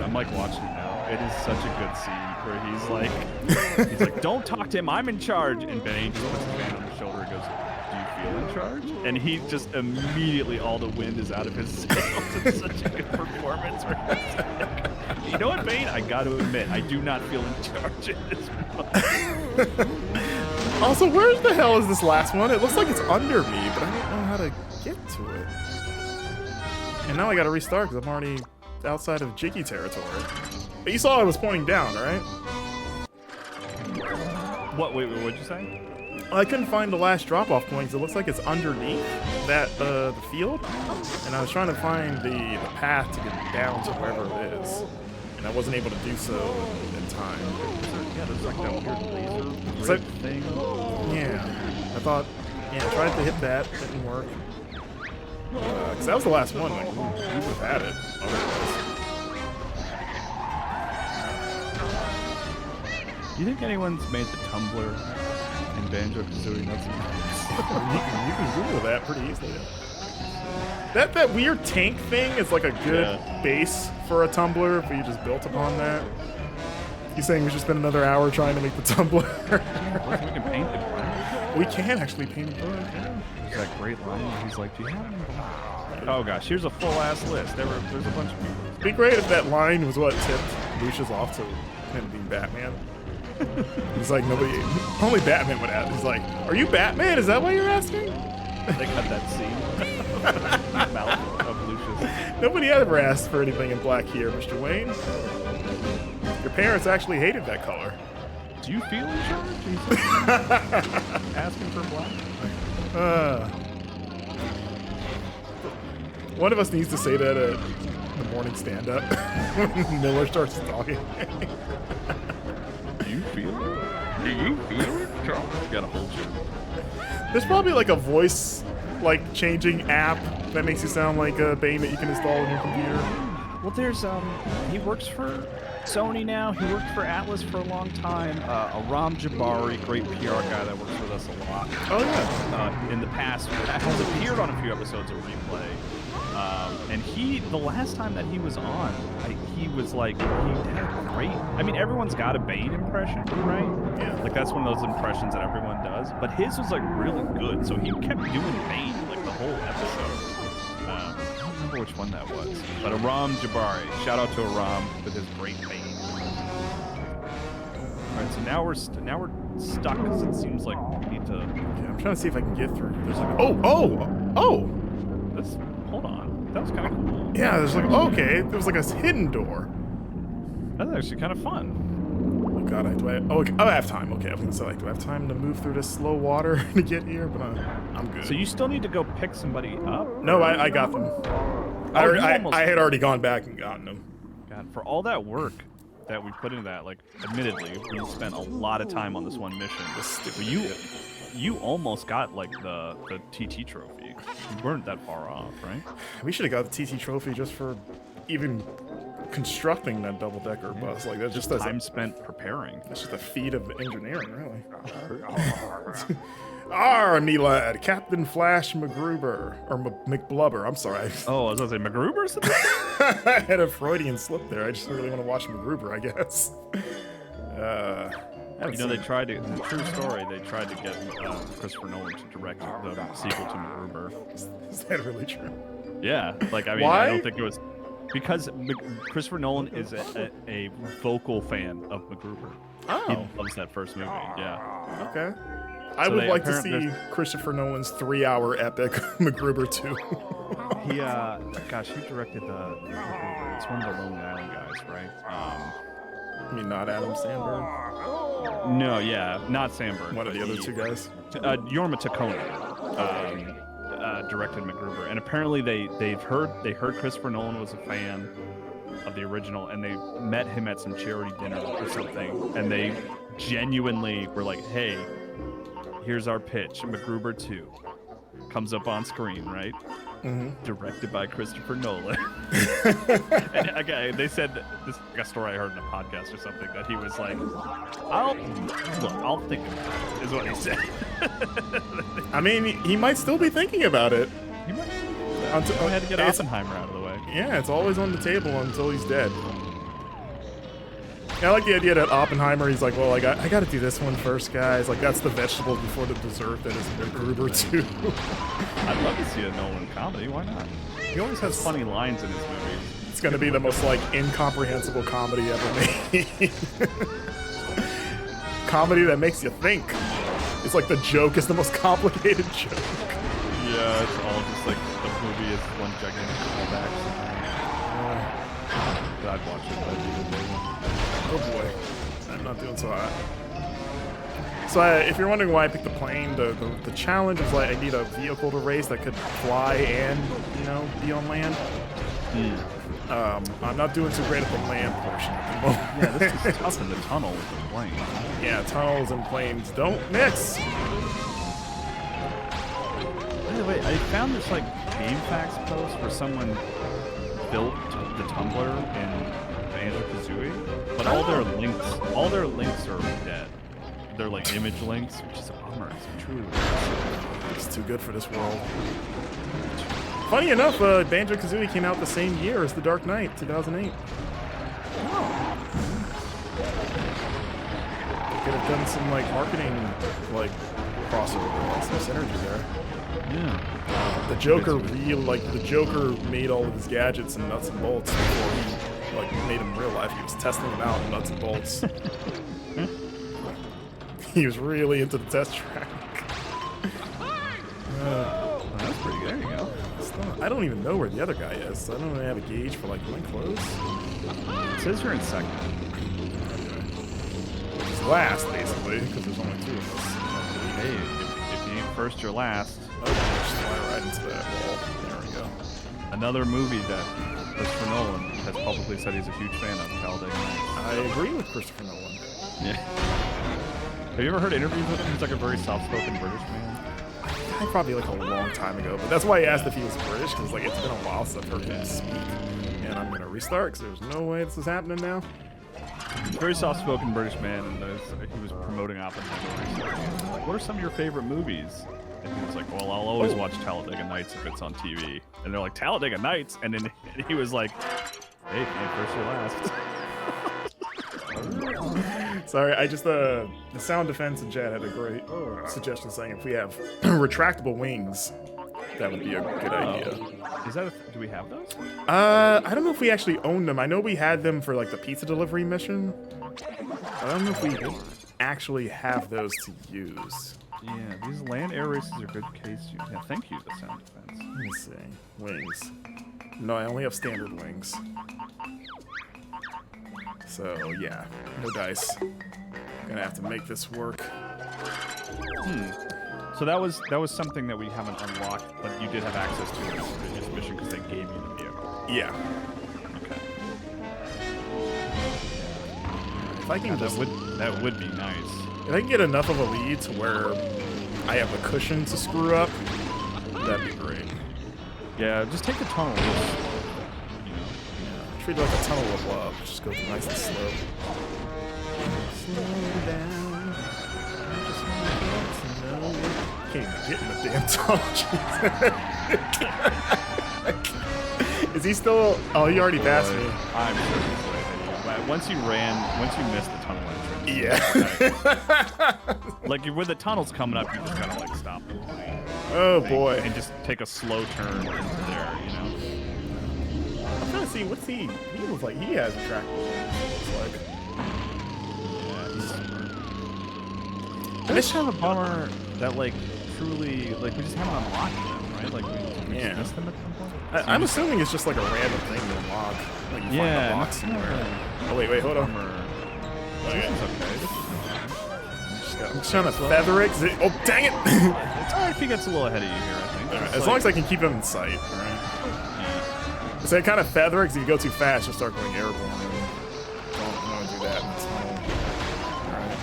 I'm like watching it now. It is such a good scene where he's like, don't talk to him, I'm in charge. And Bane just puts his hand on his shoulder and goes, do you feel in charge? And he just immediately, all the wind is out of his sails. It's such a good performance. Where he's like, you know what, Bane? I got to admit, I do not feel in charge in this moment. Also, where the hell is this last one? It looks like it's under me, but I don't know how to get to it. And now I gotta restart because I'm already outside of Jiggy territory. But you saw I was pointing down, right? What? Wait, what'd you say? I couldn't find the last drop-off point because it looks like it's underneath that the field. And I was trying to find the path to get down to wherever it is. And I wasn't able to do so in time. Yeah, there's like that weird laser It's like- thing. Yeah, I thought, I tried to hit that, didn't work. Because that was the last one, like, we would have had it otherwise. Do you think anyone's made the Tumblr in Banjo-Kazooie? Nuts and You can Google that pretty easily. That weird tank thing is like a good base for a Tumblr if you just built upon that. You saying we should spend another hour trying to make the Tumblr? we can paint it, right? We can actually paint it. Yeah. There's that great line where he's like, do you have any? Oh gosh, here's a full-ass list. There's a bunch of people. It'd be great if that line was what tipped Lucius off to him being Batman. He's like, only Batman would ask. He's like, are you Batman? Is that why you're asking? They cut that scene mouth of Lucius. Nobody ever asked for anything in black here, Mr. Wayne. Your parents actually hated that color. Do you feel in charge? He's asking for black. One of us needs to say that at the morning stand-up when Miller starts talking. Do you feel it? Do you feel it? You gotta hold you. There's probably like a voice changing app that makes you sound like a Bane that you can install on your computer. Well, there's he works for Sony now. He worked for Atlas for a long time. Aram Jabari, great PR guy that works with us a lot. Oh yeah. In the past, has appeared on a few episodes of Replay. And the last time that he was on, he was like, he had a great, I mean, everyone's got a Bane impression, right? Yeah. Like, that's one of those impressions that everyone does. But his was, like, really good. So he kept doing Bane, like, the whole episode. I don't remember which one that was. But Aram Jabari. Shout out to Aram with his great Bane. All right, so now we're stuck because it seems like we need to... Okay, I'm trying to see if I can get through. There's like, Hold on. That was kind of cool. Yeah, there's like, okay, there was like a hidden door. That's actually kind of fun. Oh god, I have time. Okay, I was gonna say, like, do I have time to move through this slow water to get here? But I'm good. So you still need to go pick somebody up? No, I got them. I had already gone back and gotten them. God, for all that work that we put into that, like, admittedly, we spent a lot of time on this one mission. But you almost got, like, the TT trophy. You weren't that far off, right? We should have got the TT trophy just for even constructing that double-decker bus. Like, that's just time spent preparing. That's just a feat of engineering, really. Arr, me lad, Captain Flash McGruber, or McBlubber, I'm sorry. Oh, I was gonna say McGruber or something? I had a Freudian slip there. I just really want to watch McGruber, I guess. You know, the true story, they tried to get Christopher Nolan to direct the sequel to MacGruber. Is that really true? Yeah, like, I mean, Why? I don't think it was... Because Christopher Nolan is a vocal fan of MacGruber. Oh. He loves that first movie, yeah. Okay. I would like to see Christopher Nolan's 3-hour epic MacGruber 2. Gosh, who directed the MacGruber? It's one of the Lonely Island guys, right? I mean, not Adam Sandberg. No, yeah, not Sandberg. One of the other two guys. Jorma Taccone directed MacGruber, and apparently they heard Christopher Nolan was a fan of the original, and they met him at some charity dinner or something, and they genuinely were like, "Hey, here's our pitch. MacGruber 2 comes up on screen, right? Directed by Christopher Nolan." And again, they said this like a story I heard in a podcast or something that he was like, I'll think about it," is what he said. I mean, he might still be thinking about it. He might. I had to get Oppenheimer out of the way. Yeah, it's always on the table until he's dead. I like the idea that Oppenheimer, he's like, well, I got to do this one first, guys. Like, that's the vegetable before the dessert that is MacGruber 2. I'd love to see a Nolan comedy. Why not? He always has funny lines in his movies. It's going to be the most, like, incomprehensible comedy ever made. Comedy that makes you think. It's like the joke is the most complicated joke. Yeah, it's all just like the movie is one gigantic callback. I'd watch it, but I'd do the day one. Oh boy, I'm not doing so hot. So if you're wondering why I picked the plane, the challenge was like I need a vehicle to race that could fly and, you know, be on land. I'm not doing too great at the land portion at the moment. Yeah, this is tough in the tunnel with the plane. Yeah, tunnels and planes don't mix. By the way, I found this like GameFAQs post where someone built the tumbler in Banjo-Kazooie, but all their links are dead. They're like image links, which is a bummer. It's true. It's too good for this world. Funny enough, Banjo-Kazooie came out the same year as The Dark Knight, 2008. Oh. They could have done some like marketing, like crossover, like some synergy there. Yeah. The Joker made all of his gadgets in nuts and bolts before he like made them real life. He was testing them out in nuts and bolts. He was really into the test track. That's pretty good. There you go. I don't even know where the other guy is. So I don't really have a gauge for like, am I close? It says you're in second. He's last, basically, because there's only two of us. Hey, if you ain't first, you're last. Oh, just fly right into that wall. There we go. Another movie that Christopher Nolan has publicly said he's a huge fan of, Talladega Nights. I agree with Christopher Nolan. Yeah. Have you ever heard interviews with him? He's like a very soft-spoken British man. I probably like a long time ago, but that's why I asked if he was British, because like it's been a while since I've heard him speak. And I'm gonna restart because there's no way this is happening now. He's a very soft-spoken British man, and he was promoting Oppenheimer. Like, what are some of your favorite movies? And he was like, well, I'll always watch Talladega Nights if it's on TV. And they're like, Talladega Nights? And then he was like, hey, if you ain't first, you're last. Sorry, I just the Sound Defense and Jad had a great suggestion saying if we have retractable wings, that would be a good idea. Is that do we have those? I don't know if we actually own them. I know we had them for like the pizza delivery mission. I don't know if we actually have those to use. Yeah, these land air races are good case. Yeah, thank you, the Sound Defense. Let me see. Wings. No, I only have standard wings. So yeah, no dice. Gonna have to make this work. So that was something that we haven't unlocked, but you did have access to in this mission because they gave you the vehicle. Yeah. Okay. If I can that would be nice. If I can get enough of a lead to where I have a cushion to screw up, that'd be great. Yeah, just take the tunnel. Treat it like a tunnel of love. Just go nice and slow. Slow down. I just want to know. Can't even get in the damn tunnel. Is he still? Oh, he already passed me. I'm sure he's right. Once you missed the tunnel entrance. Yeah. Like where the tunnel's coming up, you just gotta like stop the plane. Oh boy. And just take a slow turn into there, you know. I'm trying to see what's he. He looks like he has a track. Looks like. Yeah, he's smart. It's kind of a bummer that like truly like we just haven't unlocked them, right? Like we just missed them at some point. I'm assuming it's just like a random thing to unlock. Like you find a box somewhere. Oh wait, hold on. This is okay. This is fine. I'm just trying to feather it. Oh, dang it! It's alright if he gets a little ahead of you here, I think. As long as I can keep him in sight, right? So I kind of feather it, because if you go too fast, you'll start going airborne. Don't want to do that in the tunnel. Alright.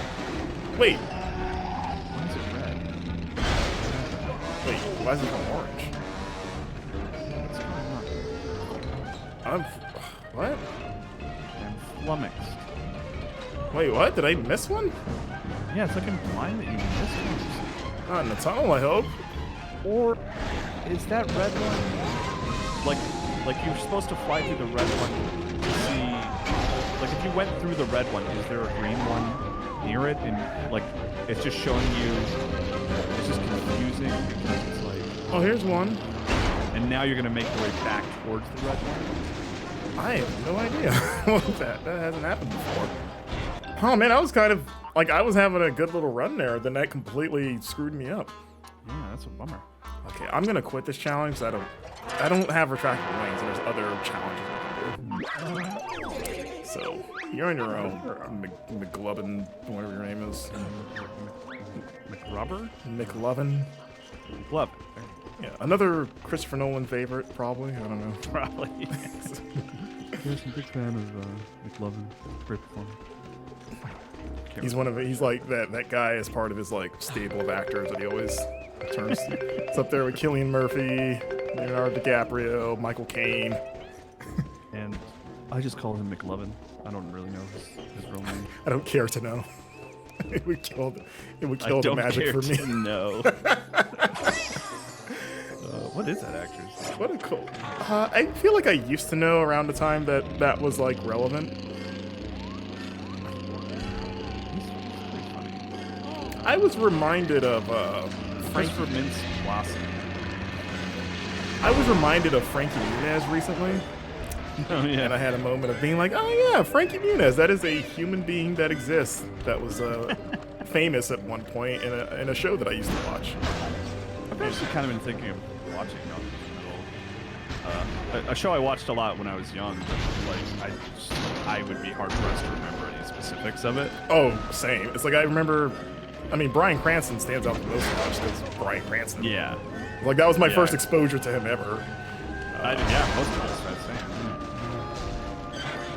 Wait. Why is it red? Wait, why is it orange? What's going on? What? I'm flummoxed. Wait, what? Did I miss one? Yeah, it's like implying that you missed one. Not in the tunnel, I hope. Or is that red one like you're supposed to fly through the red one to see, like if you went through the red one, is there a green one near it? And like it's just showing you, it's just confusing because it's like, Oh, here's one. and now you're gonna make your way back towards the red one. I have no idea. That hasn't happened before. Oh man, I was kind of like I was having a good little run there, then that completely screwed me up. Yeah, that's a bummer. Okay, I'm gonna quit this challenge because I don't have retractable wings, and there's other challenges we can do. So you're on your own, McLovin, whatever your name is. McRubber? McLovin. Glove. Yeah, another Christopher Nolan favorite, probably. I don't know. Probably. Yes, I'm a big fan of McLovin. Great performer. He's like that guy as part of his like stable of actors that he always turns. It's up there with Cillian Murphy, Leonardo DiCaprio, Michael Caine. And I just call him McLovin. I don't really know his real name. I don't care to know. It would kill the magic for me. No. What is that actor's name? What a cool. I feel like I used to know around the time that was like relevant. He's pretty funny. I was reminded of Christopher Mintz Blossom. I was reminded of Frankie Muniz recently. Oh yeah. And I had a moment of being like, oh yeah, Frankie Muniz, that is a human being that exists that was famous at one point in a show that I used to watch. I've actually kind of been thinking of watching a show I watched a lot when I was young, but like I would be hard pressed to remember any specifics of it. Oh, same. It's like I remember. I mean, Bryan Cranston stands out the most much because Bryan Cranston. Yeah. Like that was my Yeah. first exposure to him ever. Yeah, most of us, I'd say.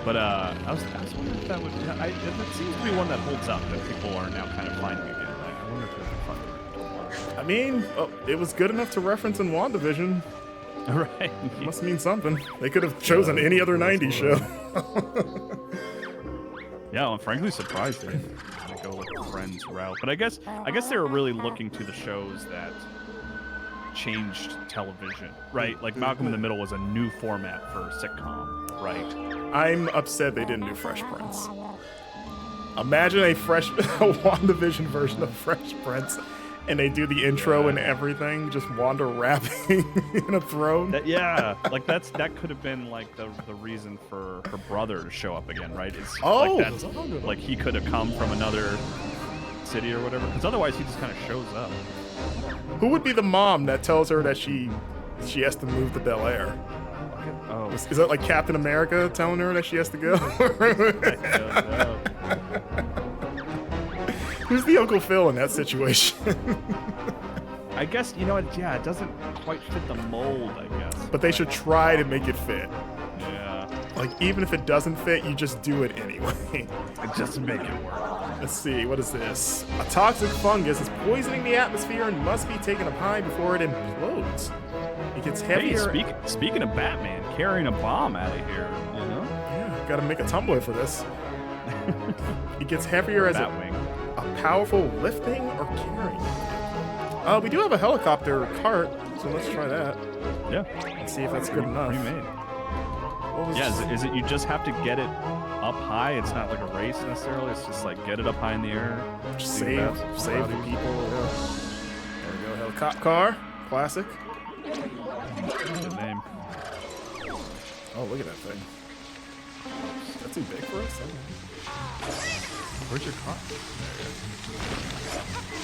But I was wondering if that would. That seems to be one that holds up that people are now kind of finding again. Like, I wonder if it's fun. I mean, it was good enough to reference in WandaVision. Right. Must mean something. They could have chosen any other '90s show. Yeah, I'm frankly surprised they didn't go like a Friends route. But I guess they were really looking to the shows that changed television, right? Like Malcolm in the Middle was a new format for a sitcom, right? I'm upset they didn't do Fresh Prince. Imagine a WandaVision version of Fresh Prince, and they do the intro and everything, just Wanda rapping in a throne. That could have been like the reason for her brother to show up again, right? It's like he could have come from another city or whatever, because otherwise he just kind of shows up. Who would be the mom that tells her that she has to move to Bel Air? Oh, Is that like Captain America telling her that she has to go? Who's the Uncle Phil in that situation? I guess, you know, it doesn't quite fit the mold, I guess. But they should try to make it fit. Yeah. Like, even if it doesn't fit, you just do it anyway. Just make it work. Let's see, what is this? A toxic fungus is poisoning the atmosphere and must be taken up high before it implodes. It gets heavier. Hey, speaking of Batman, carrying a bomb out of here, you know? Yeah, gotta make a tumbler for this. It gets heavier as a powerful lifting or carrying. We do have a helicopter cart, so let's try that. Yeah. Let's see if that's good enough. Pre-made. Is it you just have to get it up high? It's not like a race necessarily. It's just like get it up high in the air. Just save the people. Yeah. There we go, helicopter car, classic. Good name. Oh, look at that thing. Is that too big for us? Where's your car?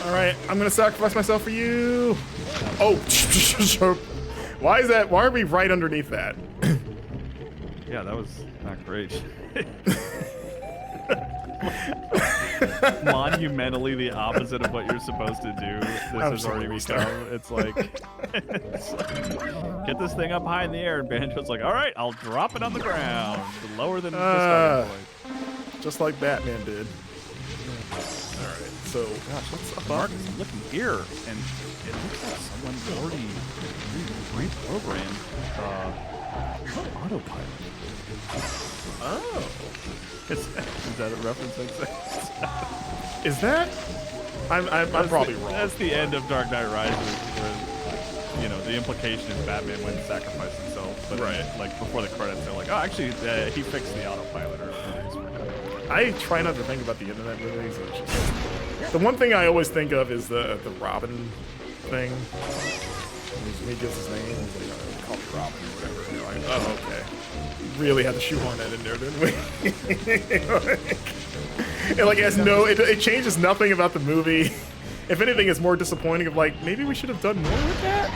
All right, I'm gonna sacrifice myself for you. Oh, why is that? Why are we right underneath that? Yeah, that was not great. monumentally the opposite of what you're supposed to do. This is already become. It's like, get this thing up high in the air, and Banjo's like, all right, I'll drop it on the ground, lower than the starting point. Just like Batman did. All right, so Gosh, what's up, Mark? I'm looking here, and it looks like someone already reprogrammed autopilot. oh, Is that a reference? is that? I'm probably wrong. That's the end of Dark Knight Rises, where, you know, the implication is Batman went and sacrificed himself, but Right. like before the credits, they're like, oh, actually, he fixed the autopilot. I try not to think about the internet movies. It's just, the one thing I always think of is the Robin thing. He gives his name, he's like, oh, call me Robin or whatever. And you're like, oh, okay. Really had to shoehorn that in there, didn't we? It like has no, it changes nothing about the movie. If anything, it's more disappointing. Of like, maybe we should have done more with that.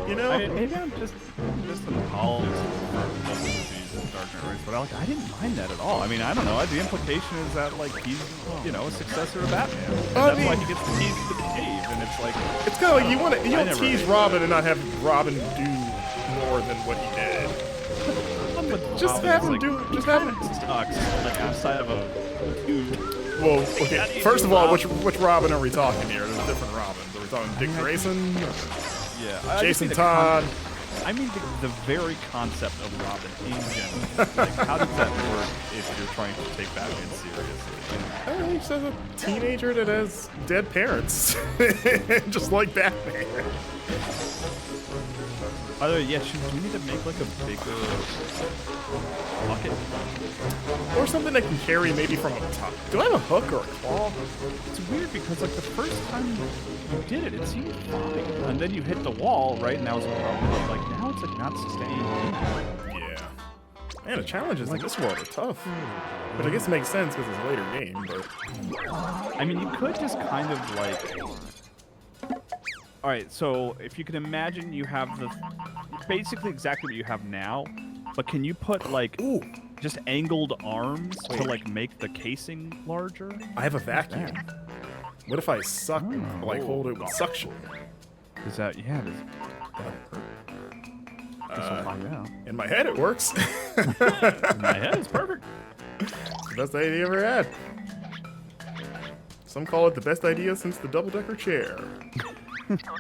You know? Maybe I'm just an apologist for the movies and Dark Knight Rises, but I didn't mind that at all. I mean, I don't know. The implication is that like he's, you know, a successor of Batman. And that's why he gets the keys to the cave, and it's like It's kind of like you want to tease really Robin and not have Robin do more than what he did. Just have him do. Just have him. sucks like outside of a dude. Well, okay. First of all, which Robin are we talking here? There's different Robins. Are we talking Dick Grayson? Yeah, Jason Todd? I mean the very concept of Robin in general. Like, how does that work if you're trying to take Batman seriously? He's just a teenager that has dead parents, just like Batman. By the way, yeah, do we need to make like a bigger bucket? Or something that can carry maybe from up top. Do I have a hook or a claw? It's weird because like the first time you did it, it seemed fine, and then you hit the wall, right? And that was a problem. But like now it's like not sustained. Yeah. Man, the challenges in this world are tough. Which I guess makes sense because it's a later game, but... I mean, you could just kind of like... Alright, so if you can imagine you have basically exactly what you have now, but can you put like just angled arms to like make the casing larger? I have a vacuum. What if I suck, like hold it with suction? Is that, yeah, guess we'll find out. In my head it works. In my head, it's perfect. It's the best idea I ever had. Some call it the best idea since the double-decker chair.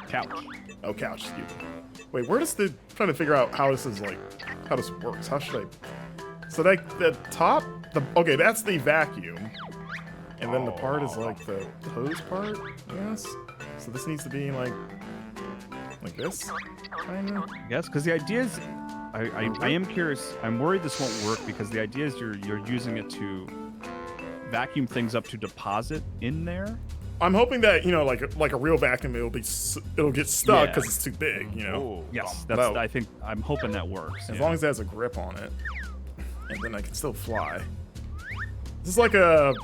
Couch. Oh, couch, excuse me. Wait, where does the... I'm trying to figure out how this is like... How this works. How should I... So like the top... Okay, that's the vacuum. And then the part is like the hose part, yes? So this needs to be like this, kind of? Yes, because the idea is... I am curious. I'm worried this won't work because the idea is you're using it to vacuum things up to deposit in there. I'm hoping that, you know, like a real vacuum, it'll get stuck because it's too big, you know. Yes, I'm hoping that works. As long as it has a grip on it, and then I can still fly. This is like the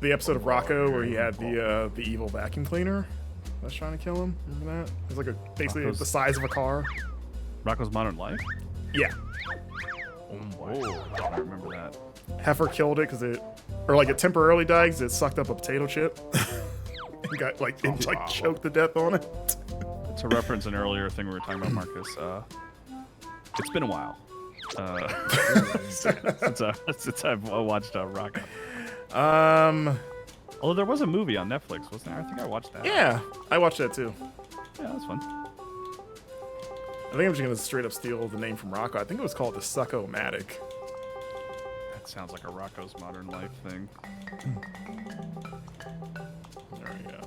episode of Rocco where he had the evil vacuum cleaner that's trying to kill him. Remember that? It's like basically the size of a car. Rocco's Modern Life. Yeah. Oh boy, I remember that. Heifer killed it because it temporarily died because it sucked up a potato chip. And got choked to death on it. To reference an earlier thing we were talking about, Marcus, it's been a while since I've watched Rocco. Although there was a movie on Netflix, wasn't there? I think I watched that. Yeah, I watched that too. Yeah, that was fun. I think I'm just gonna straight up steal the name from Rocco. I think it was called the Sucko-Matic. That sounds like a Rocco's Modern Life thing. There we go.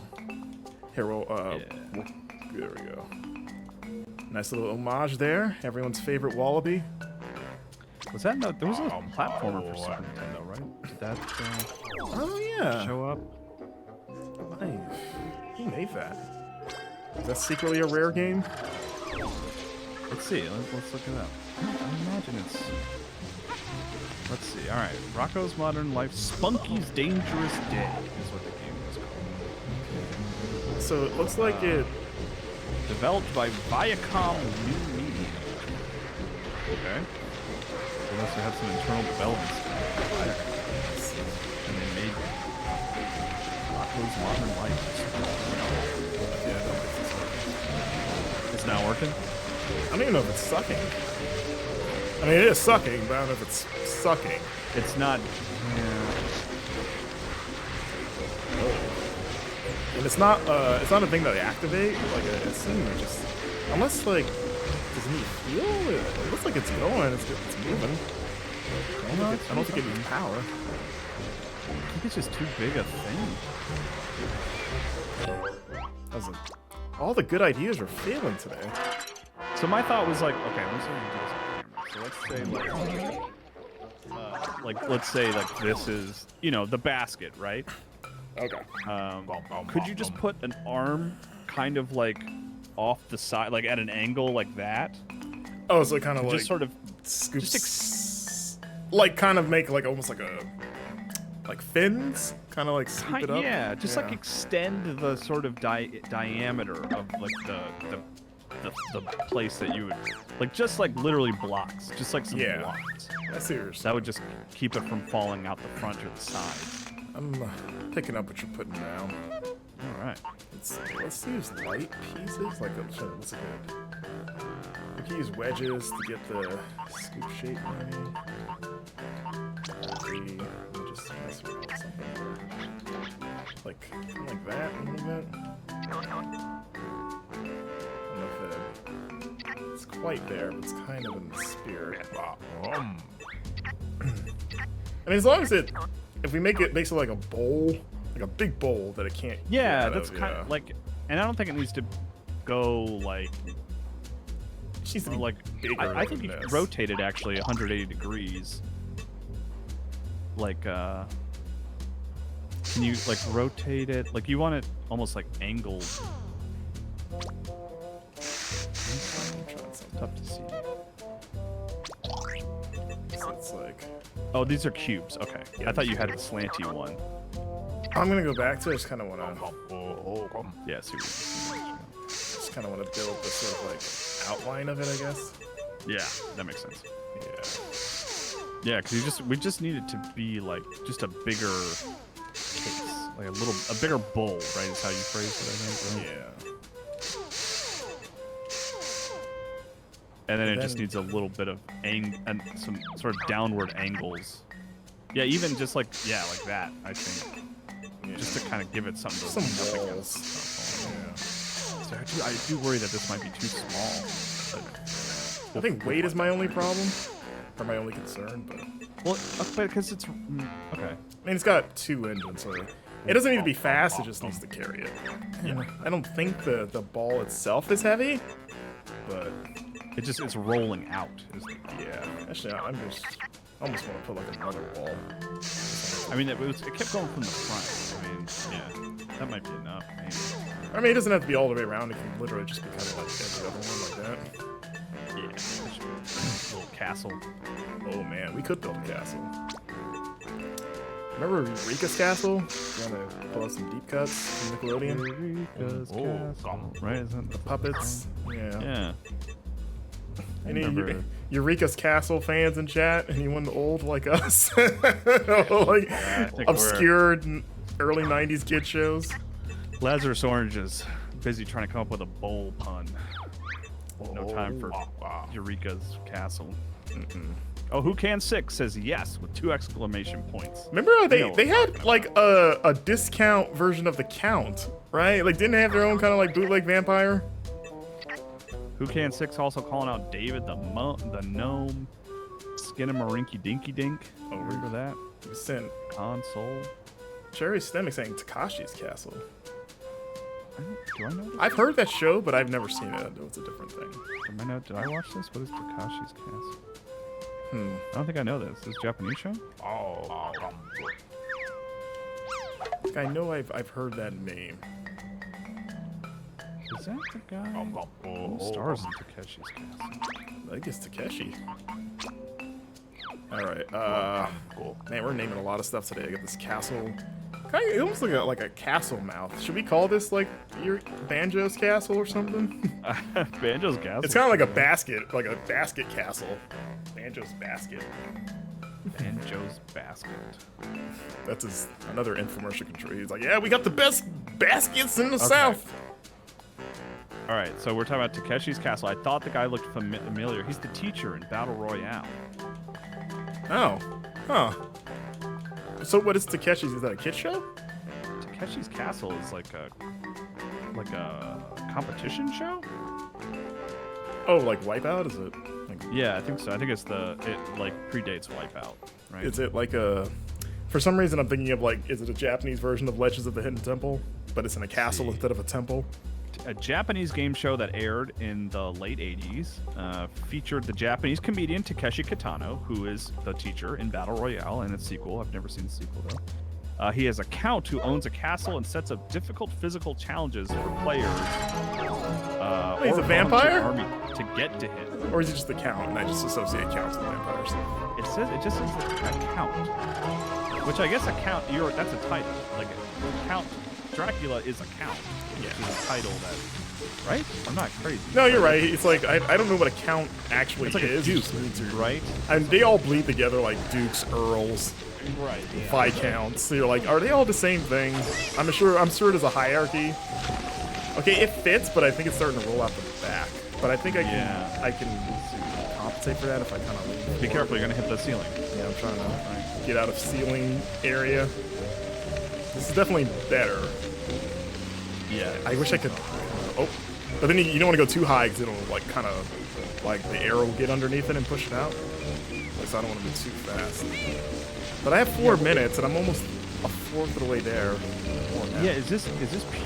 Here, there we go. Nice little homage there. Everyone's favorite wallaby. Was that there was a platformer for Super Nintendo, right? Did that Oh yeah. show up? Nice. Who made that? Is that secretly a rare game? Let's see. Let's look it up. I imagine it's. Let's see. All right, Rocco's Modern Life, Spunky's Dangerous Day is what the game was called. So it looks like it. Developed by Viacom New Media. Okay. They must have had some internal development stuff. And they made those modern lights. Yeah, I don't think it's working. It's not working. I don't even know if it's sucking. I mean, it is sucking, but I don't know if it's sucking. It's not. And it's not a thing that they activate. Like it seems like just unless like does it need fuel? It looks like it's going. It's moving. I don't think it needs power. I think it's just too big a thing. All the good ideas are failing today. So my thought was like, okay, let's do this on camera. So let's say like this is, you know, the basket, right? Okay. Could you just put an arm kind of like off the side, like at an angle like that? Oh, so kind of like Just sort of scoops, like kind of make like almost like fins, kind of like scoop it up. Yeah, just like extend the sort of diameter of like the place that you would like, just like literally blocks, just like some blocks. That's serious. That would just keep it from falling out the front or the side. I'm picking up what you're putting down. All right. Let's use light pieces. Like what's it good? We can use wedges to get the scoop shape maybe. Just mess around with something. Like that a little bit. I don't know if it's quite there, but it's kind of in the spirit. I mean, as long as if we make it basically like a bowl, like a big bowl that it can't. Yeah, that's kind of like, and I don't think it needs to go like. It needs to be like bigger. I think you can rotate it actually 180 degrees. Like, can you like rotate it? Like you want it almost like angled. Tough to see. So it's like. Oh, these are cubes. Okay. I thought you had the slanty one. I'm gonna go back to it. I just kind of want to. Yeah, see. Just kind of want to build the sort of like outline of it, I guess. Yeah, that makes sense. Yeah. Yeah, because we just need it to be like just a bigger case, like a bigger bowl, right? Is how you phrased it, I think. Right? Yeah. And then it just needs a little bit of and some sort of downward angles. Yeah, even just like like that, I think. Yeah. Just to kind of give it something to Some lean up walls. against. Yeah. So I do worry that this might be too small. I think weight is my only problem, or my only concern. But Well, because it's okay. I mean, it's got 2 engines, so it doesn't need to be fast. It just needs to carry it. Yeah. I don't think the ball itself is heavy, but It's rolling out. yeah. Actually, I almost want to put like another wall. I mean, it kept going from the front. I mean, yeah, that might be enough. Maybe. I mean, it doesn't have to be all the way around. It can literally just be kind of like every other one like that. Yeah, a little castle. Oh man, we could build a castle. Remember Eureka's castle? You want to pull out some deep cuts from Nickelodeon? Eureka's castle. Right? Isn't The puppets. Yeah. Yeah. Any remember. Eureka's Castle fans in chat? Anyone old like us? Like obscure early 90s kid shows? Lazarus Orange is busy trying to come up with a bowl pun. No time for Eureka's Castle. Oh, Who Can 6 says yes with 2 exclamation points. Remember how they had like a discount version of The Count, right? Like didn't they have their own kind of like bootleg vampire? Who Can 6 also calling out David the gnome. Skinamarinky Dinky Dink. Oh, remember that? We sent Console. Cherry Stemic saying Takashi's Castle. Do I know this? I've heard that show, but I've never seen it. I know it's a different thing. Did I watch this? What is Takashi's Castle? Hmm. I don't think I know this. Is this a Japanese show? I know I've heard that name. Is that the guy who stars in Takeshi's Castle? I think it's Takeshi. Alright, man, we're naming a lot of stuff today. I got this castle. It almost like a castle mouth. Should we call this like your Banjo's castle or something? Banjo's Castle. It's kind of like a basket castle. Banjo's basket. Banjo's basket. That's another infomercial control. He's like, yeah, we got the best baskets in the South. All right, so we're talking about Takeshi's Castle. I thought the guy looked familiar. He's the teacher in Battle Royale. Oh. Huh. So what is Takeshi's? Is that a kid show? Takeshi's Castle is like a competition show? Oh, like Wipeout? Is it? Like, Yeah, I think so. I think it like predates Wipeout, right? is it like a... For some reason, I'm thinking of like, is it a Japanese version of Legends of the Hidden Temple? But it's in a castle instead of a temple? A Japanese game show that aired in the late 80s featured the Japanese comedian Takeshi Kitano, who is the teacher in Battle Royale and its sequel. I've never seen the sequel, though. He is a count who owns a castle and sets up difficult physical challenges for players. He's or a vampire? army to get to him. Or is it just the count, and I just associate counts with vampires? It just says a count, which I guess a count. That's a title. Like a count. Dracula is a count. Yeah. Which is a title that. Right? I'm not crazy. No, you're right. It's like, I don't know what a count actually It's like is. a duke, right? And they all bleed together like dukes, earls, Right. Yeah. viscounts. So you're like, are they all the same thing? I'm sure there's a hierarchy. Okay, it fits, but I think it's starting to roll out the back. But I think I can compensate for that if I kind of lean. Be careful, you're gonna hit the ceiling. Yeah, I'm trying to get out of ceiling area. This is definitely better. Yeah. I wish I could. Oh, but then you don't want to go too high because it'll like kind of like the arrow will get underneath it and push it out. So I don't want to be too fast. But I have 4 minutes and I'm almost a fourth of the way there. More now. Yeah. Is this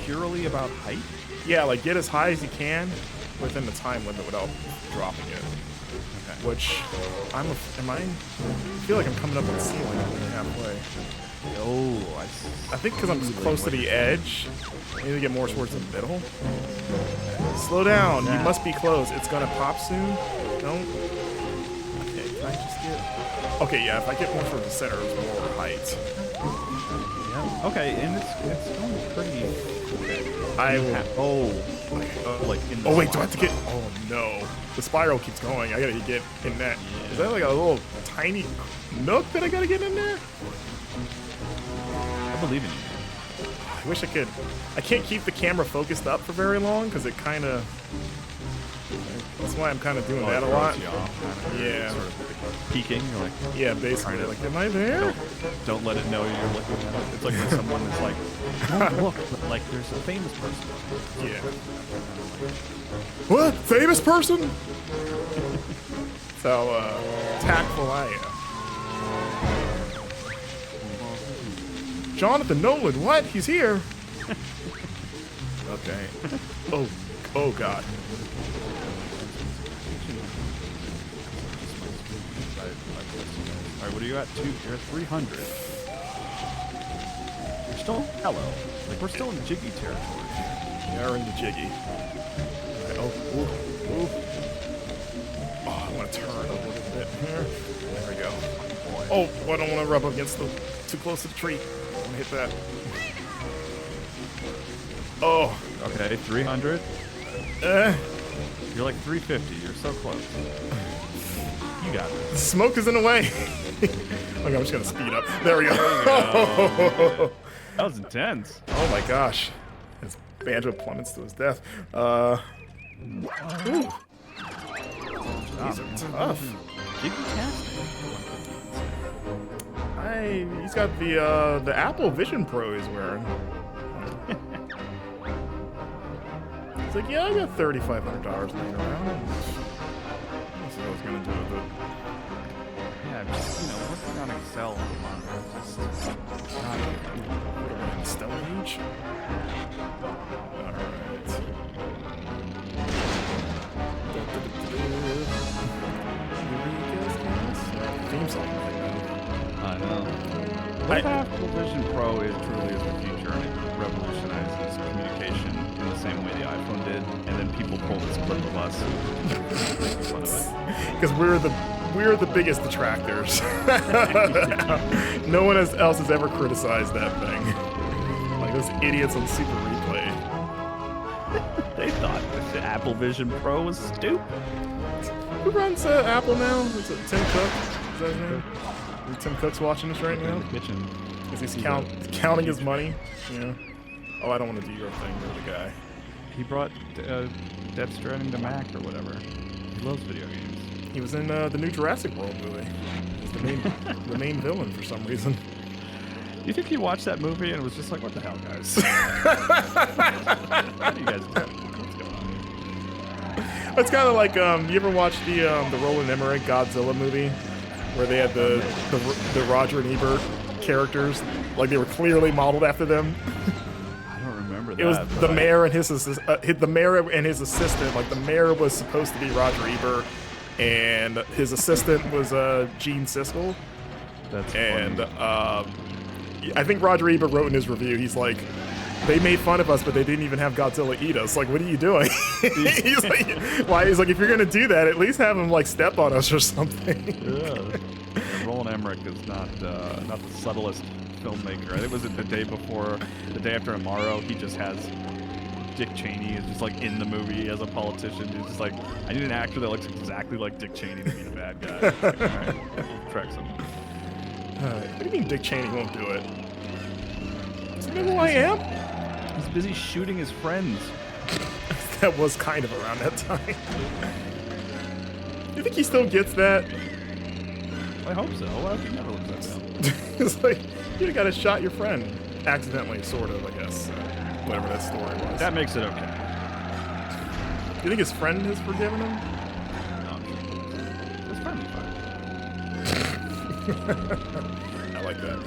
purely about height? Yeah, like get as high as you can within the time limit without dropping it. Okay. Which I feel like I'm coming up on the ceiling only halfway. Oh, I think because I'm close to the edge, I need to get more towards the middle. Slow down. You must be close. It's gonna pop soon. Don't. Okay, can I just get? Okay, yeah. If I get more towards the center, it's more height. Yeah. Okay, and it's going pretty. Okay. I will. Like in the Oh wait, do I slot. have to get? Oh no, the spiral keeps going. I gotta get in that. Is that like a little tiny nook that I gotta get in there? I believe in you. I wish I could. I can't keep the camera focused up for very long because it kind of. That's why I'm kind of doing that a lot. Yeah. Sort of peeking. You're like, Yeah, basically. Like, am I there? don't let it know you're looking at it. It's like when someone is like, don't look, but like there's a famous person. Yeah. What? Famous person? So, tactful I am. Jonathan Nolan, what? He's here. Okay. Oh God. All right, what are you at? You're at 300. You're still hello. Like we're still in jiggy territory. Yeah, we're in the jiggy. Okay, ooh. Oh, I want to turn a little bit here. There we go. Oh, I don't want to rub against too close to the tree. I want to hit that. Oh. Okay, 300. You're like 350. You're so close. You got it. The smoke is in the way. Okay, I'm just gonna speed up. There we go. That was intense. Oh my gosh. His banjo plummets to his death. Ooh. These are tough. He's got the Apple Vision Pro he's wearing. He's like, yeah, I got $3,500 laying around. This is what I was gonna do with it. Yeah, just, working on Excel on the monitor. Just Stone Age? Alright. Theme song right now. I know. What if Apple Vision Pro is truly is the future and it revolutionizes communication in the same way the iPhone did, and then people pull this clip of us making fun of it? Because we're the biggest detractors. No one else has ever criticized that thing. Like those idiots on Super Replay. They thought the Apple Vision Pro was stupid. Who runs Apple now? Is it Tim Cook? Is that his name? Tim Cook's watching us right in now. the kitchen. Is he counting his money? Yeah. Oh, I don't want to do your thing, you're the guy. He brought Death Stranding to Mac or whatever. He loves video games. He was in the new Jurassic World movie. He's the main villain for some reason. Do you think he watched that movie and was just like, what the hell, guys? What are you guys doing? What's going on here? It's kind of like, you ever watch the Roland Emmerich Godzilla movie? Where they had the Roger and Ebert characters, like they were clearly modeled after them. I don't remember that. It was the mayor and his assistant. Like the mayor was supposed to be Roger Ebert, and his assistant was Gene Siskel. That's And funny. I think Roger Ebert wrote in his review, he's like, they made fun of us, but they didn't even have Godzilla eat us. Like, what are you doing? He's like, why? He's like, if you're gonna do that, at least have him like step on us or something. Yeah, Roland Emmerich is not the subtlest filmmaker. I think it was the day after tomorrow. He just has Dick Cheney is just like in the movie as a politician. He's just like, I need an actor that looks exactly like Dick Cheney to be the bad guy. Like, all right, we'll track some. What do you mean Dick Cheney won't do it? Does he know who I am? He's busy shooting his friends. That was kind of around that time. You think he still gets that? I hope so. Well, he never looks that down. It's like, you got to shot your friend. Accidentally, sort of, I guess. Whatever that story was. That makes it okay. Do you think his friend has forgiven him? No, I'm sure. His friend is fine. I like that.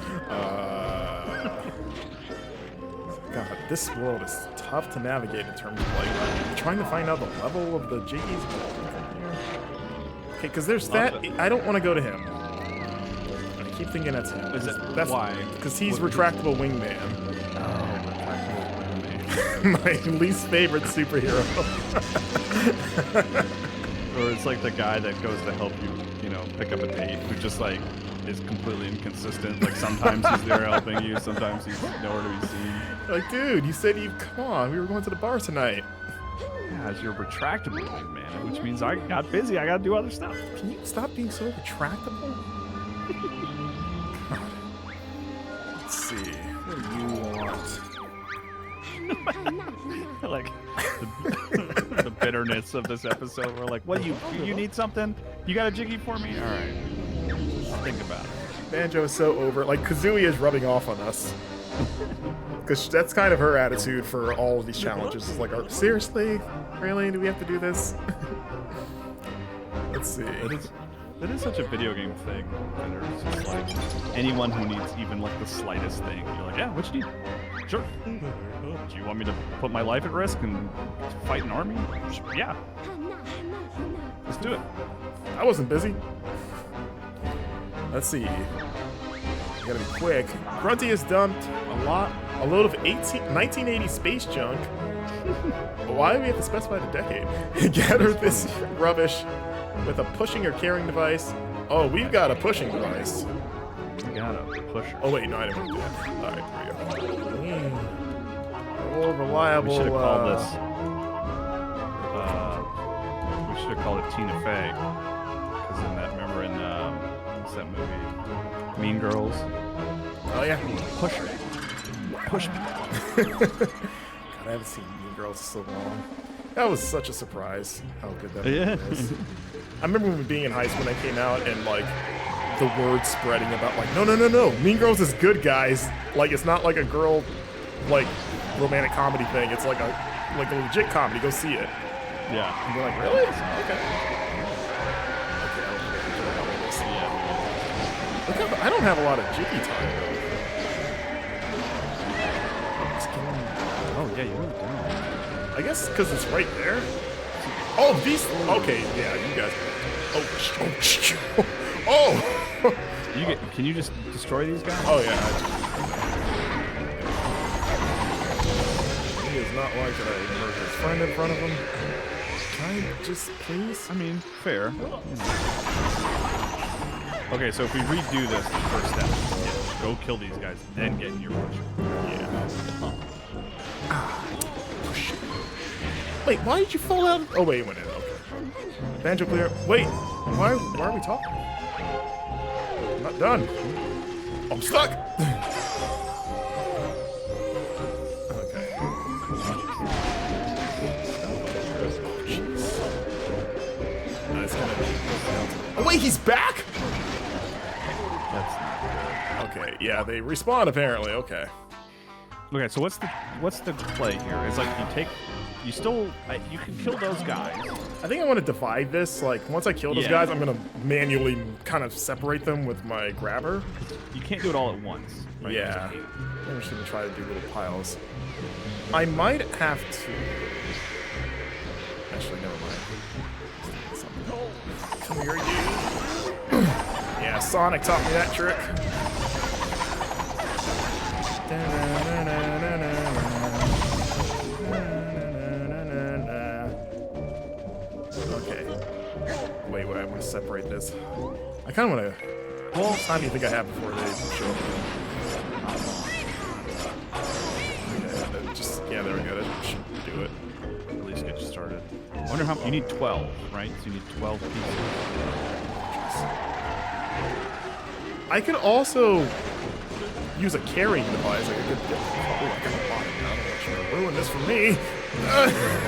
God, this world is tough to navigate in terms of like trying to find out the level of the jiggies. Okay, because there's that. I don't want to go to him. I keep thinking that's him. That's why? Because he's retractable wingman. Oh, retractable wingman. My least favorite superhero. Or it's like the guy that goes to help you, pick up a date, who just like is completely inconsistent. Like sometimes he's there helping you, sometimes he's nowhere to be seen. Like, dude, you said come on, we were going to the bar tonight. Yeah, it's your retractable wingman, which means I got busy. I got to do other stuff. Can you stop being so retractable? God. Let's see. What do you want? Like the bitterness of this episode. We're like, what do you need something? You got a jiggy for me? All right. I'll think about it. Banjo is so over. Like, Kazooie is rubbing off on us. Because that's kind of her attitude for all of these challenges. It's like, seriously? Really? Do we have to do this? Let's see. That is such a video game thing. And there's just like anyone who needs even like the slightest thing. You're like, yeah, what you need? Sure. Do you want me to put my life at risk and fight an army? Sure, yeah. Let's do it. I wasn't busy. Let's see. You gotta be quick. Grunty has dumped a load of 1980 space junk. Why do we have to specify the decade? Gather this rubbish with a pushing or carrying device. Oh, we've got a pushing device. We got a pusher. Oh wait, no, I didn't do that. Alright, here we go. Oh, reliable. We should have called this. We should have called it Tina Fey. Because remember in what's that movie? Mean Girls. Oh yeah. Pusher. Push me. God, I haven't seen Mean Girls in so long. That was such a surprise. How good that movie was. I remember when being in high school when that came out and like the word spreading about like no, Mean Girls is good, guys. Like it's not like a girl like romantic comedy thing. It's like a legit comedy. Go see it. Yeah. And you're like, really? Okay. Look how I don't have a lot of jiggy time though. Oh yeah, you really don't. I guess because it's right there. Oh, these. Okay, yeah, you guys. Oh. Can you just destroy these guys? Oh yeah. He is not like that. I murdered his friend in front of him. Can I just please? I mean, fair. Okay, so if we redo this, the first step, go kill these guys, then get in your push. Yeah. Wait, why did you fall out? Oh wait, it went in. Okay. Banjo clear. Wait, why are we talking? I'm not done. I'm stuck. Okay. Nice. Oh wait, he's back? That's not Okay, yeah, they respawn apparently. Okay. good. Okay, so what's the play here? It's like you can kill those guys. I think I want to divide this. Like, once I kill those Yeah. guys, I'm gonna manually kind of separate them with my grabber. You can't do it all at once. Right? Yeah. Maybe I should try to do little piles. I might have to. Actually, never mind. Come here, you. Yeah, Sonic taught me that trick. Okay. Wait, I want to separate this. I kind of want to. How much time do you think I have before they show up? Yeah, there we go. That should do it. At least get you started. I wonder how you need 12, right? So you need 12 pieces. I could also use a carrying device. Like I could get. Oh, I kind of want it now. I don't want you to ruin this for me.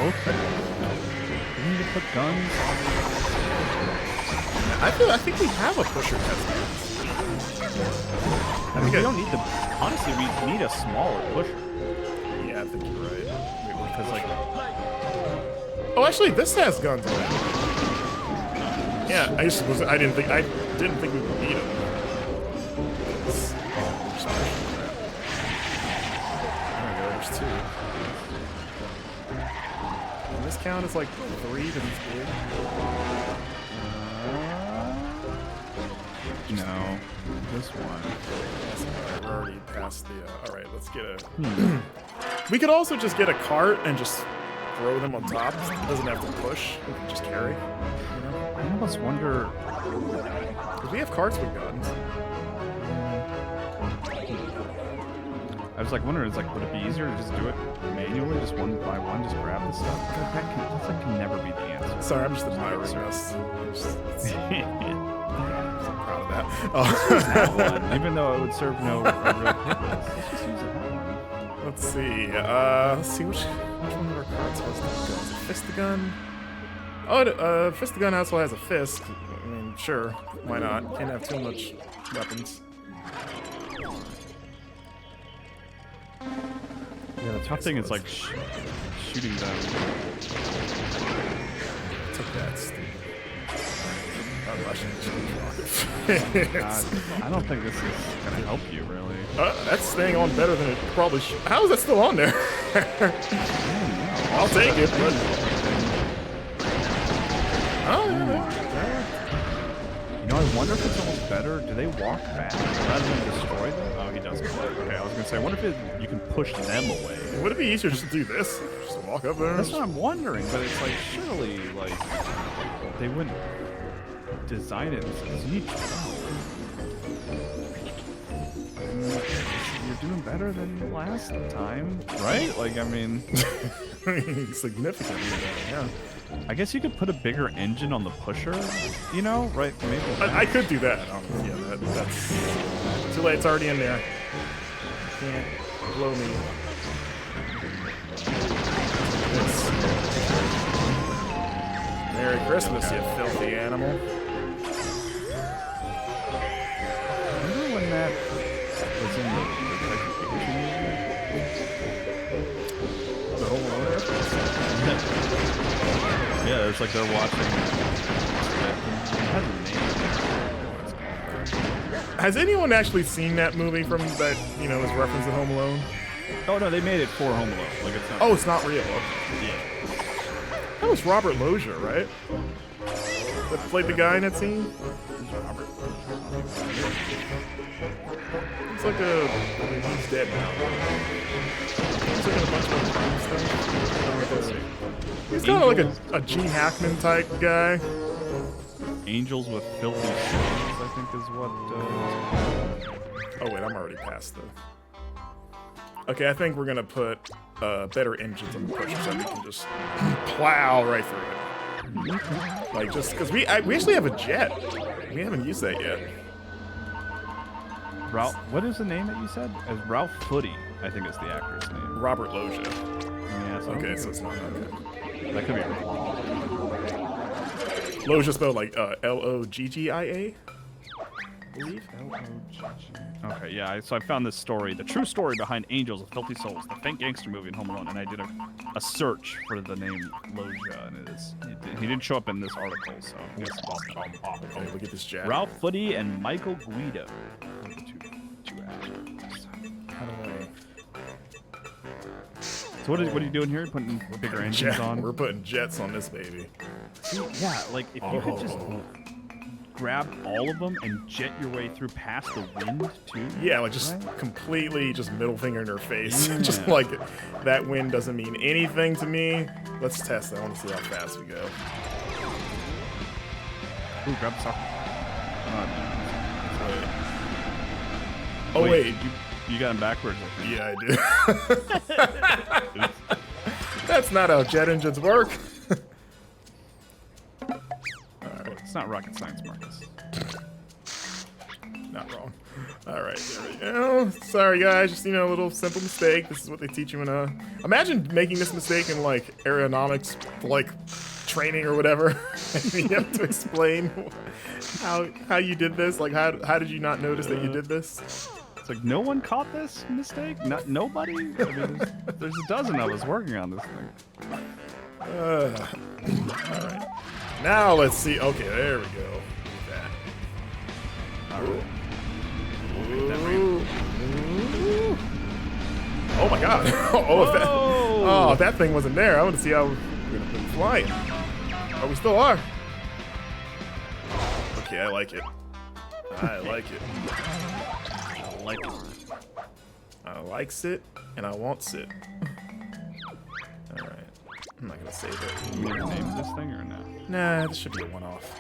Okay. You need to put guns. I think we have a pusher test. I mean, we don't need the. Honestly, we need a smaller pusher. Yeah, I think you're right. Because like, Oh, actually, this has guns on it. Yeah, I didn't think we would need them. There we go. There's two. Does this count as like 3 that he's big? no, this one. Alright, we're already past the. Alright, let's get a. We could also just get a cart and just throw them on top. It doesn't have to push. We can just carry. You know? I almost wonder. Because we have carts with guns. I was like wondering, it's like, would it be easier to just do it manually, just one by one, just grab the stuff? That can never be the answer. Sorry, I'm just admiring us. I'm proud of that. That one, even though it would serve no real purpose. Let's just use that one. Let's see. Let's see which one of our cards has the guns. Fist-a-gun. Oh, Fist-a-gun also has a fist. I mean, sure, why not? Can't have too much weapons. Yeah, the tough thing is like shooting them. Took that, stupid. I don't think this is gonna help you really. That's staying on better than it probably should. How is that still on there? I'll take it, but... Oh, yeah. You know, I wonder if it's almost better. Do they walk back rather than destroy them? Oh, he does. Okay, I was gonna say, I wonder if you can push them away. Would it be easier just to do this? Just walk up there? That's what I'm wondering, but it's like, surely, like, they wouldn't design it because you need 12. You're doing better than last time, right? Like, I mean... Significantly better, yeah. I guess you could put a bigger engine on the pusher, you know? Right, maybe. I could do that. Yeah, that's... Too late, it's already in there. You can't blow me. Merry Christmas, you filthy animal. Remember when that was in the The Home Alone episode? Yeah, it's like they're watching. It has a name. Has anyone actually seen that movie from that, you know, is referenced to Home Alone? Oh no, they made it for Home Alone. Like it's not. Oh, it's not real. Yeah. That was Robert Loggia, right? That played the guy in that scene? He's like a... I mean, he's dead now. He's like in a bunch of other stuff. He's kind of like a Gene Hackman type guy. Angels with filthy souls, I think is what. Oh wait, I'm already past the... Okay, I think we're gonna put better engines on the pusher so we can just plow right through it. Like, just because we actually have a jet. We haven't used that yet. Ralph. What is the name that you said? As Ralph Footy, I think is the actor's name. Robert Loggia. Yeah, so Okay, so it's not okay. that could be wrong. Loggia spelled like Loggia, I believe. Okay, yeah. So I found this story, the true story behind Angels of Filthy Souls, the fake gangster movie in Home Alone, and I did a search for the name Loggia, and he didn't show up in this article, so I guess Oh, look at this Jack. Ralph Footy and Michael Guido are the two actors. How do So what are you doing here? Putting bigger I... engines on? We're putting jets on this baby. Yeah, like if you could just grab all of them and jet your way through past the wind too. Yeah, like just completely just middle finger in her face. Just like that wind doesn't mean anything to me. Let's test it. I want to see how fast we go. Ooh, grab the sock. Oh wait. You got him backwards, I think. Yeah, I do. That's not how jet engines work. It's not rocket science, Marcus. Not wrong. All right, there we go. Sorry, guys. Just, a little simple mistake. This is what they teach you in Imagine making this mistake in, like, aeronautics, like, training or whatever. And you have to explain how you did this. Like, how did you not notice that you did this? It's like, no one caught this mistake? Nobody? I mean, there's a dozen of us working on this thing. All right. Now let's see. Okay, there we go. That. All right. Ooh. Oh my God! If that thing wasn't there, I want to see how we're gonna put it flying. Oh, we still are. Okay, I like it. I like it. I like it. I likes it, and I wants it. All right. I'm not gonna save it. You want to name this thing or no? Nah, this should be a one-off.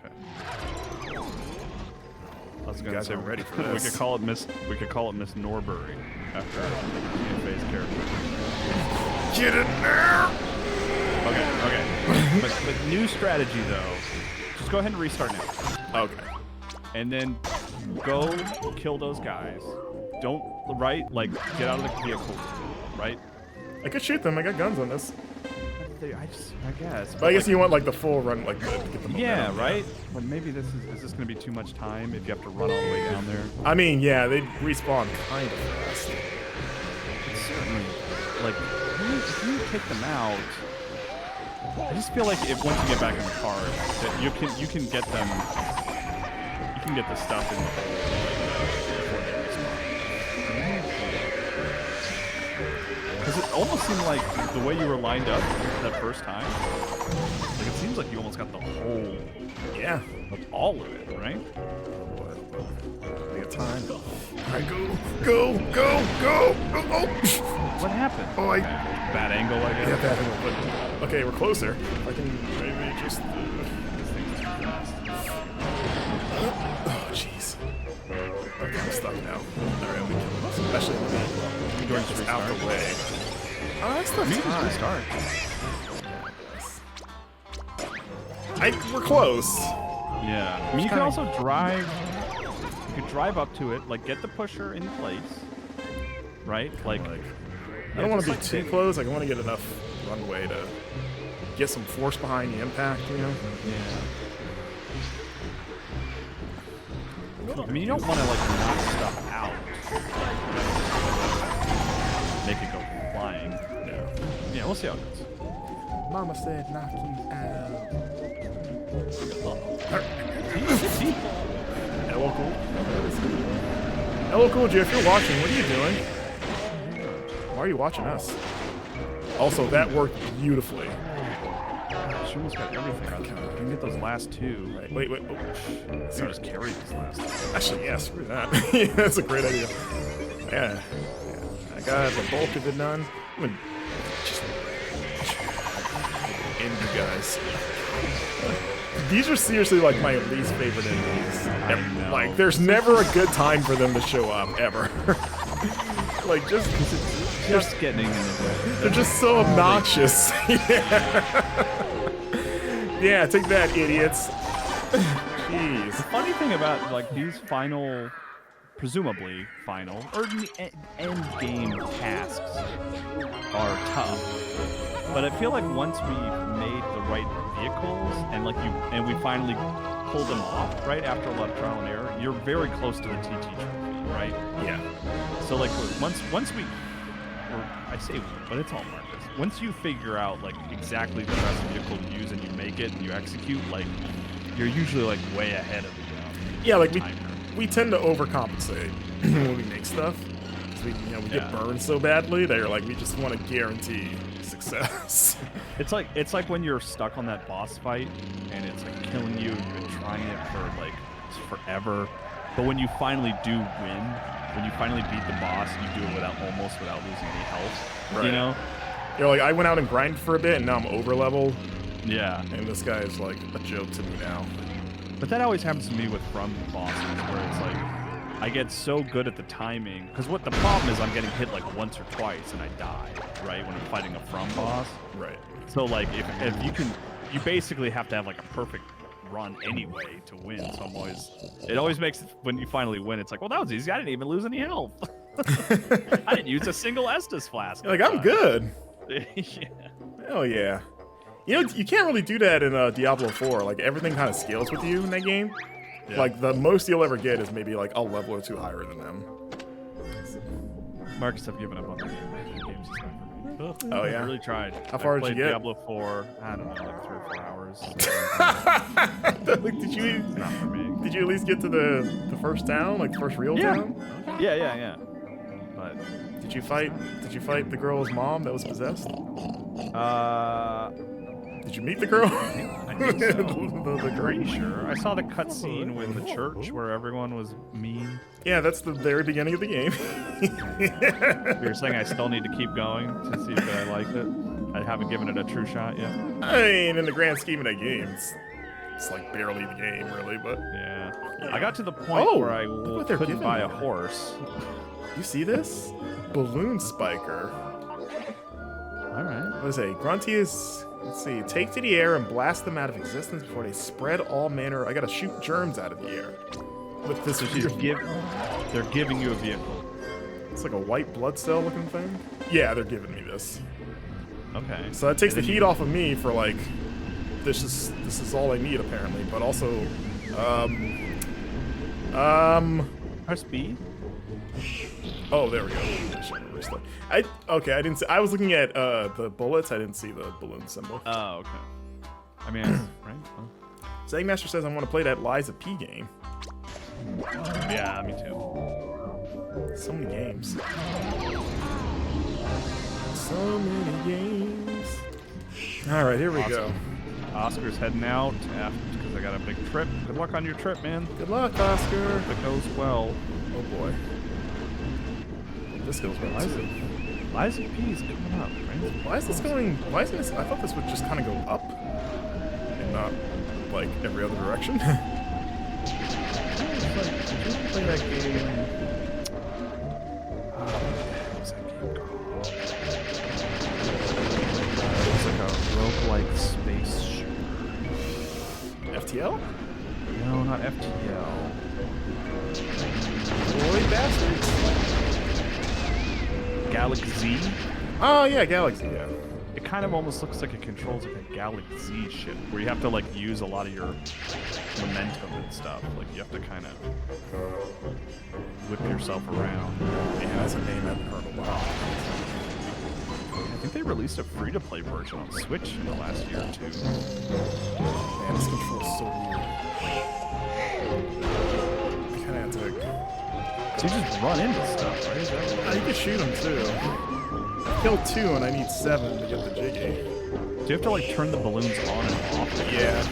Okay. I was You gonna guys say aren't ready for we this. could call it Miss Norbury after Faye's character. Get it now! Okay. but new strategy though. Just go ahead and restart now. Okay. And then go kill those guys. Don't get out of the vehicle, right? I could shoot them. I got guns on this. I guess. But I guess you want like the full run, like to get the momentum. Yeah, right. But maybe is this going to be too much time if you have to run all the way down there? I mean, yeah, they respawn kind of fast. It's certainly like if you take them out. I just feel like once you get back in the car, that you can get them. You can get the stuff in the hole before they respawn. Because it almost seemed like the way you were lined up that first time, like it seems like you almost got the whole, Yeah. all of it, right? I got time. All right, go. Oh. What happened? Oh, Okay. Bad angle, I guess. Yeah, bad angle, but okay, we're closer. I can maybe just. This thing's too fast. Oh, jeez. Okay, I'm stuck now. All right, we can, especially when we Going get to this out the way. Oh, that's the You can just time. restart. We're close. Yeah. I mean, you can also drive. You could drive up to it, like get the pusher in place, right? Like, I don't want to be just too close. Like, I want to get enough runway to get some force behind the impact, Yeah. I mean, you don't want to like knock stuff out. Make it go flying. Yeah, we'll see how it goes. Mama said knock you out. Hello, cool. Hello, cool, Jeff. If you're watching, what are you doing? Why are you watching us? Also, that worked beautifully. She almost got everything out there. You can get those last two. Right, wait. Oh. So just carry these last two. Actually, yeah, screw that. Yeah, that's a great idea. Yeah. I got the bulk of it done. I'm gonna just end you guys. These are seriously like my least favorite enemies. I know. Like, there's never a good time for them to show up, ever. Like, just getting in the way. they're just so obnoxious. Yeah, take that, idiots. Jeez. The funny thing about like these final presumably final or end game tasks are tough. But I feel like once we made the right vehicles and we finally pulled them off, right, after a lot of trial and error, you're very close to the TT trophy, right? Yeah. So like once we, or I say we, but it's all Marcus. Once you figure out like exactly the best vehicle to use and you make it and you execute, like you're usually like way ahead of the Yeah, like timer. we tend to overcompensate when we make stuff. 'Cause we get burned so badly that you're like, we just want to guarantee success. It's like when you're stuck on that boss fight and it's like killing you and you've been trying it for like forever. But when you finally do win, when you finally beat the boss, you do it almost without losing any health. Right. You know? You're like, I went out and grinded for a bit and now I'm over leveled. Yeah. And this guy is like a joke to me now. But that always happens to me with From bosses, where it's like I get so good at the timing. Because what the problem is, I'm getting hit like once or twice and I die, right? When I'm fighting a From boss. Right. So like if you basically have to have like a perfect run anyway to win. So it always makes it, when you finally win, it's like, well, that was easy. I didn't even lose any health. I didn't use a single Estus flask. You're like, I'm good. Yeah. Hell yeah. You know, you can't really do that in Diablo 4. Like, everything kind of scales with you in that game. Yeah. Like, the most you'll ever get is maybe, like, a level or two higher than them. Marcus, I've given up on the game. Games is not for me. Oh, yeah? I really tried. How far I did you played get? Diablo 4, I don't know, like 3 or 4 hours. Like, It's not for me. did you at least get to the first town? Like, the first real town? Yeah. But, Did you fight the girl's mom that was possessed? Did you meet the girl? I think so. the girl? Pretty sure. I saw the cutscene with the church where everyone was mean. Yeah, that's the very beginning of the game. You're saying I still need to keep going to see if I like it? I haven't given it a true shot yet. I mean, in the grand scheme of that game, it's like barely the game, really, but... Yeah. I got to the point where I look what they're couldn't giving buy a you. horse. You see this? Balloon Spiker. Alright. What is it? Grunty is... Let's see. Take to the air and blast them out of existence before they spread all manner... I gotta shoot germs out of the air. With this... So they're giving you a vehicle. It's like a white blood cell looking thing. Yeah, they're giving me this. Okay. So that takes the And then heat off of me for like... This is all I need, apparently. But also... Press B? Oh, there we go. Okay, I didn't see. I was looking at the bullets. I didn't see the balloon symbol. Oh, okay. I mean, right? Well, Zagmaster says I want to play that Liza P game. yeah, me too. So many games. So many games. All right, here we go. Oscar's heading out because I got a big trip. Good luck on your trip, man. Good luck, Oscar. If it goes well. Oh boy. This goes well too. Liza P is coming up, right? Why is this going? Why is this? I thought this would just kind of go up and not like every other direction. Did you play that game? What was that game called? It was like a roguelike space shooter. FTL? No, not FTL. Boy bastards. Galaxy? Oh yeah, Galaxy. Yeah. It kind of almost looks like it controls like a Galaxy ship, where you have to like use a lot of your momentum and stuff. Like you have to kind of whip yourself around. Man, that's a name I haven't heard in a while. I think they released a free-to-play version on Switch in the last year or two. Man, this control's so weird. I kind of have to. So you just run into stuff, right? Is that You can shoot them too. I killed 2 and I need 7 to get the jiggy. Do you have to like turn the balloons on and off? Yeah.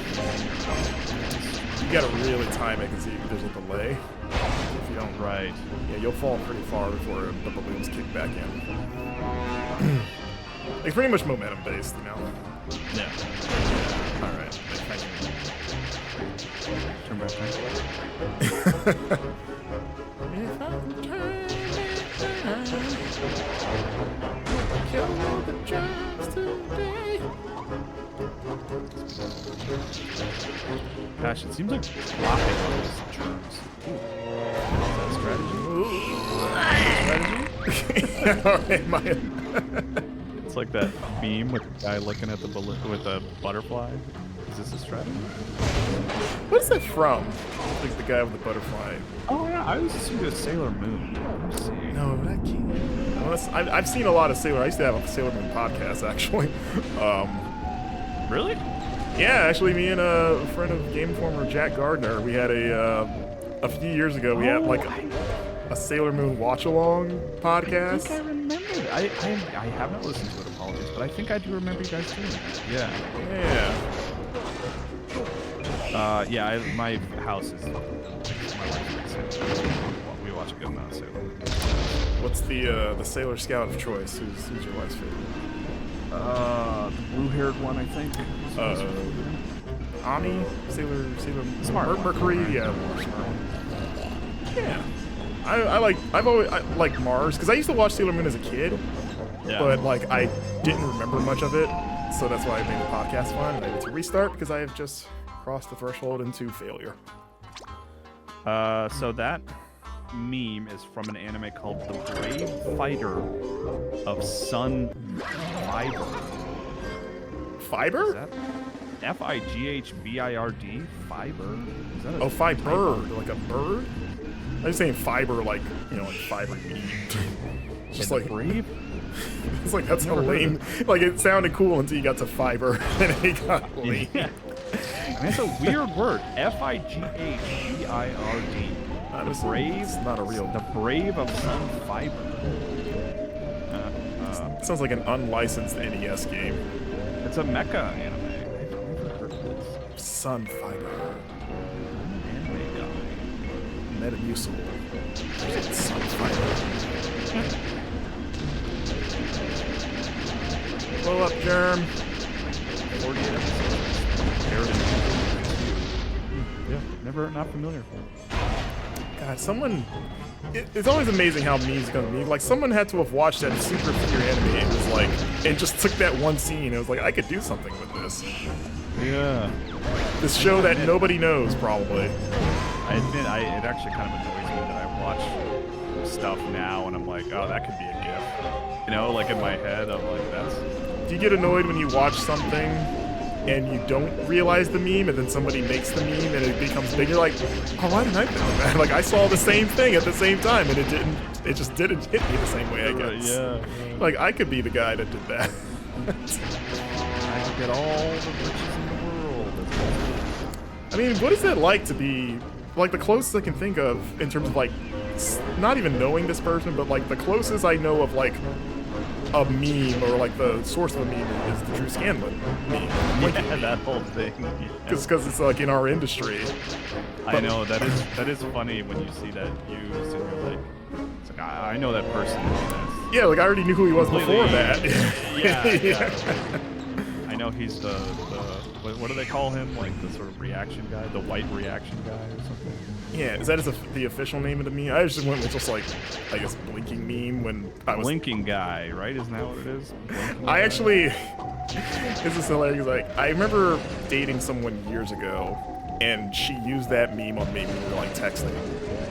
You gotta really time it because there's a delay. If you don't, Right. yeah, you'll fall pretty far before the balloons kick back in. It's pretty much momentum based, you know. Yeah. All right. Turn back on. If I can turn it around, kill the germs today. Gosh, it seems like dropping on those germs. Ooh. Is that a strategy? It's like that meme with the guy looking at the with a butterfly. Is this a strategy? What's that from? Like the guy with the butterfly. Oh yeah, I was assuming it was Sailor Moon. Let's see. No, that can't. Unless, I've seen a lot of Sailor. I used to have a Sailor Moon podcast actually. Really? Yeah, actually, me and a friend of Game Informer, Jack Gardner, we had a few years ago. We had like a Sailor Moon watch along podcast. I think I remember. I haven't listened to it. Apologies, but I think I do remember you guys doing that. Yeah. Yeah. My house is. My wife likes it. We watch a good amount of Sailor Moon. What's the Sailor Scout of choice? Who's your wife's favorite? The blue-haired one, I think. Ami, Sailor Smart. Mercury, yeah, more smart one. Yeah, I like Mars because I used to watch Sailor Moon as a kid, but like I didn't remember much of it, so that's why I made the podcast fun and I had to restart because I have just crossed the threshold into failure. So that meme is from an anime called The Brave Fighter of Sun Fiber. Fiber? Is that Fighbird? Fiber? Is that a Fiber, like a bird? I was saying fiber, like like fiber you eat. Just like brave. It's like that's a lame. Like it sounded cool until you got to fiber, and it got lame. Yeah. I mean, it's a weird word. Fighbird. The brave, not a real. The Brave of Sun Fiber. Sounds like an unlicensed NES game. It's a mecha anime. I've never heard of this. Sun Fiber. Anime guy. Metamucil. Sun Fiber. Blow up, Germ. 48 episodes. Yeah, not familiar. God, someone. It's always amazing how memes come to me. Like, someone had to have watched that super obscure anime and was like, and just took that one scene and was like, I could do something with this. Yeah. This show that nobody knows, probably. I admit, it actually kind of annoys me that I watch stuff now and I'm like, oh, that could be a GIF. You know, like in my head, I'm like, that's. Do you get annoyed when you watch something and you don't realize the meme, and then somebody makes the meme and it becomes big? You're like, oh, why didn't I know that? Like, I saw the same thing at the same time, and it just didn't hit me the same way, I guess. Yeah. Like, I could be the guy that did that. I get all the riches in the world. I mean, what is it like to be, like, the closest I can think of in terms of, like, not even knowing this person, but, like, the closest I know of, like, a meme or like the source of a meme is the Drew Scanlon meme. Like, yeah, that whole thing. Because it's like in our industry. I know that is funny when you see that used and you're like, it's like I know that person. Yeah, like I already knew who he was before that. Yeah. I know he's the what do they call him? Like the sort of reaction guy, the white reaction guy or something. Yeah, is that the official name of the meme? I just went with just like, I guess, blinking meme when I was... Blinking guy, right? Isn't that what it is? Actually, this is hilarious. Like, I remember dating someone years ago, and she used that meme on me when we were like texting.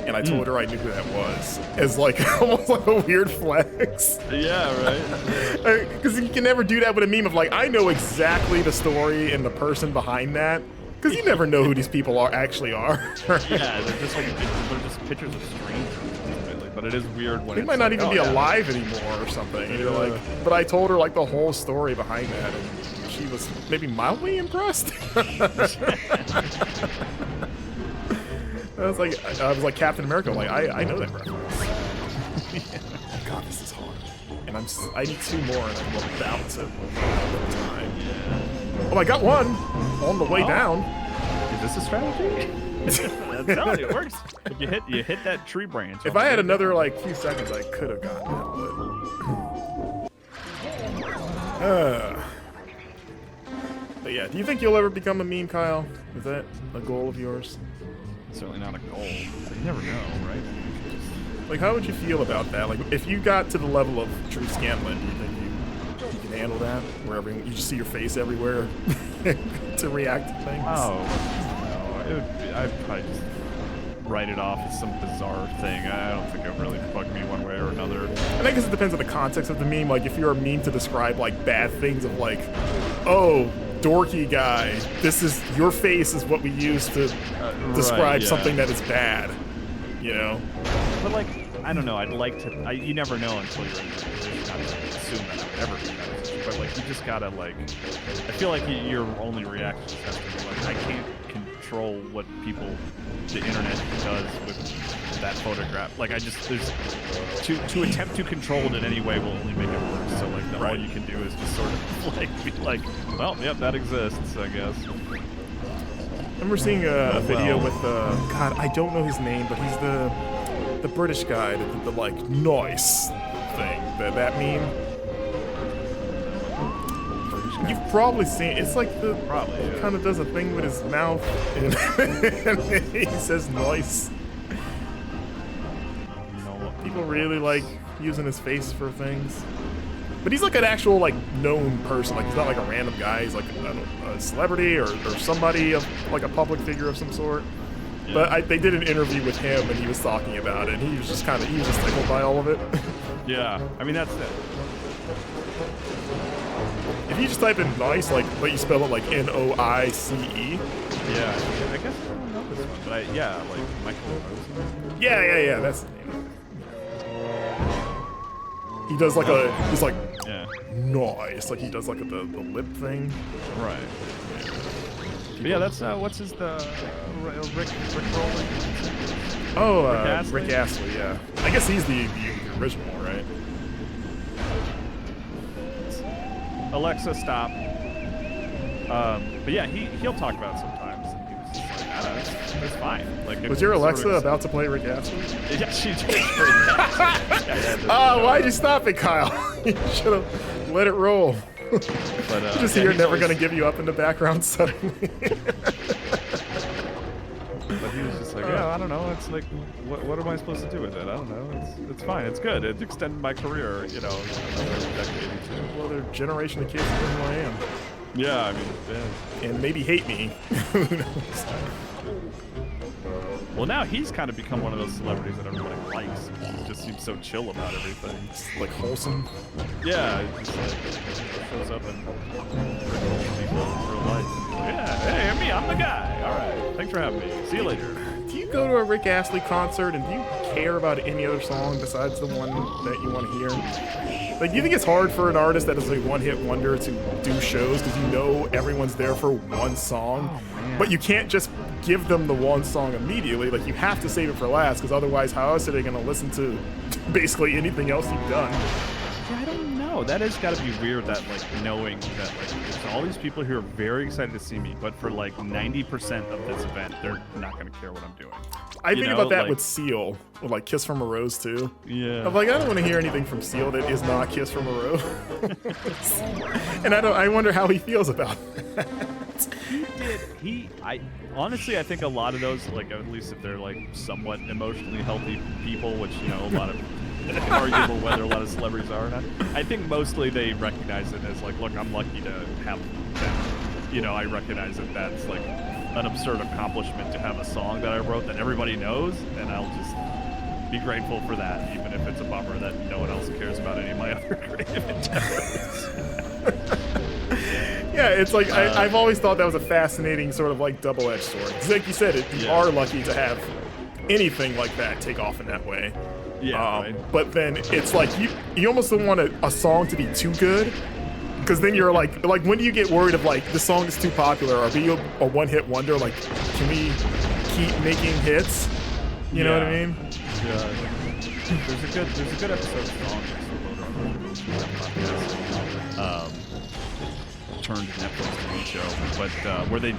And I told her I knew who that was, as like almost like a weird flex. Yeah, right. Because you can never do that with a meme of like, I know exactly the story and the person behind that. Because you never know who these people actually are. Yeah, they're just pictures of strangers. But it is weird when they might not even be alive anymore or something. And you're like, but I told her like the whole story behind that, and she was maybe mildly impressed. I was like Captain America. I'm like, I know that reference. God, this is hard. And I need 2 more, and I'm about to run out of time. Oh, I got one on the way down. Is this a strategy? I'm telling you, it works. You hit that tree branch. If I had another like few seconds, I could have gotten that. But yeah, do you think you'll ever become a meme, Kyle? Is that a goal of yours? Certainly not a goal. You never know, right? Like, how would you feel about that? Like, if you got to the level of Drew Scanlon, do you think you can handle that? Where you just see your face everywhere to react to things? Oh, no. I'd probably just write it off as some bizarre thing. I don't think it really bugged me one way or another. And I guess it depends on the context of the meme. Like, if you're a meme to describe, like, bad things of, like, oh, dorky guy, this is, your face is what we use to describe right, yeah. something that is bad, you know? But, like, I don't know, I'd like to, you never know until you're in that position. I don't assume that I would ever be in that position, but, like, you just gotta, like, I feel like your only reaction has to be, like, I can't control what people, the internet does with that photograph. Like, I just, there's, to attempt to control it in any way will only make it worse. So, like, all you can do is just sort of, like, be like, well, yep, that exists, I guess. I remember seeing a video with, God, I don't know his name, but he's the British guy that did the, like, noise thing, that meme. You've probably seen, it's like the, he kind of does a thing with his mouth, and he says noise. People really like using his face for things. But he's like an actual, like, known person. Like, he's not like a random guy. He's like a celebrity or somebody, like a public figure of some sort. Yeah. But they did an interview with him, and he was talking about it, and he was just tickled by all of it. Yeah, I mean, that's it. If you just type in nice, like, but you spell it like Noice. Yeah, I guess I don't know this one, but like Michael Rosen. Yeah, that's the name. He does like he's like, nice, like he does like the lip thing. Right. But yeah, that's, what's his, Rick Roller? Oh, Rick Astley, yeah. I guess he's the original, right? Alexa, stop. But yeah, he'll talk about it sometimes. And he was just like, I don't know, it's fine. Like, was your Alexa about to play Rick Astley? Yeah, she did. Oh, why'd you stop it, Kyle? You should have let it roll. But, just hear never gonna give you up in the background suddenly. But he was just like, yeah, I don't know. It's like, what am I supposed to do with it? I don't know. It's fine. It's good. It extended my career, you know, another decade or two. Well, they're a generation of kids who know who I am. Yeah, I mean, yeah. And maybe hate me. Who knows? Well, now he's kind of become one of those celebrities that everybody likes. He just seems so chill about everything. It's like wholesome. Yeah, just like shows up and people in real life. Yeah, hey, me, I'm the guy. All right, thanks for having me. See you later. Do you go to a Rick Astley concert and do you care about any other song besides the one that you want to hear? Like, do you think it's hard for an artist that is a one-hit wonder to do shows because you know everyone's there for one song, but you can't just give them the one song immediately? Like, you have to save it for last because otherwise, how else are they going to listen to basically anything else you've done? Yeah, I don't know. That has got to be weird. That like knowing that like there's all these people who are very excited to see me, but for like 90% of this event, they're not going to care what I'm doing. I think about that with Seal, with like Kiss from a Rose too. Yeah. I'm like, I don't want to hear anything from Seal that is not Kiss from a Rose. And I wonder how he feels about that. Honestly, I think a lot of those, like, at least if they're like somewhat emotionally healthy people, which, you know, a lot of arguable whether a lot of celebrities are or not. I think mostly they recognize it as like, look, I'm lucky to have that. You know, I recognize that that's like an absurd accomplishment to have a song that I wrote that everybody knows, and I'll just be grateful for that, even if it's a bummer that no one else cares about any of my other creative endeavors. Yeah, it's like I've always thought that was a fascinating sort of like double-edged sword. Because like you said, you are lucky to have anything like that take off in that way. Yeah. Right. But then it's like you almost don't want a song to be too good, because then you're like when do you get worried of like the song is too popular or be a one-hit wonder? Like, can we keep making hits? You know what I mean? Yeah. There's a good episode of Songs turned Netflix TV show, but where they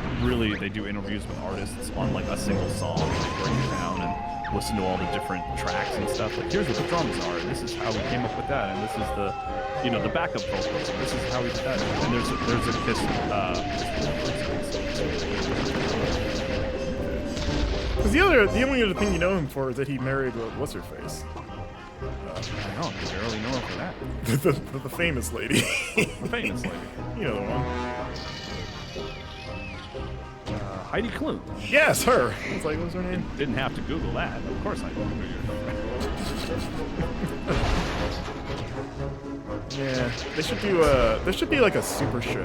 do interviews with artists on like a single song, and they break it down and listen to all the different tracks and stuff. Like, here's what the drums are, and this is how we came up with that, and this is the, you know, the backup vocals, and this is how we did that. And there's a Kiss. Because the only other thing you know him for is that he married what's her face. I don't barely know her for that. the famous lady. The famous lady. You know the one. Heidi Klum. Yes, her. It's like, what's her name? Didn't have to Google that. Of course I knew who you're talking about. Yeah, they should do there should be like a super show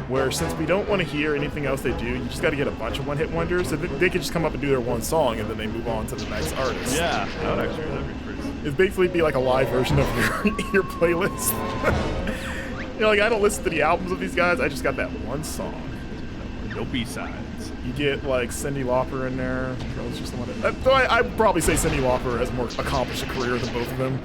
where since we don't want to hear anything else they do, you just got to get a bunch of one-hit wonders. So they could just come up and do their one song and then they move on to the next artist. Yeah, that'd be pretty. It'd basically be like a live version of your playlist. You know, like I don't listen to the albums of these guys. I just got that one song. No B-sides. You get like Cyndi Lauper in there. Girls just want to. Though I'd probably say Cyndi Lauper has more accomplished a career than both of them.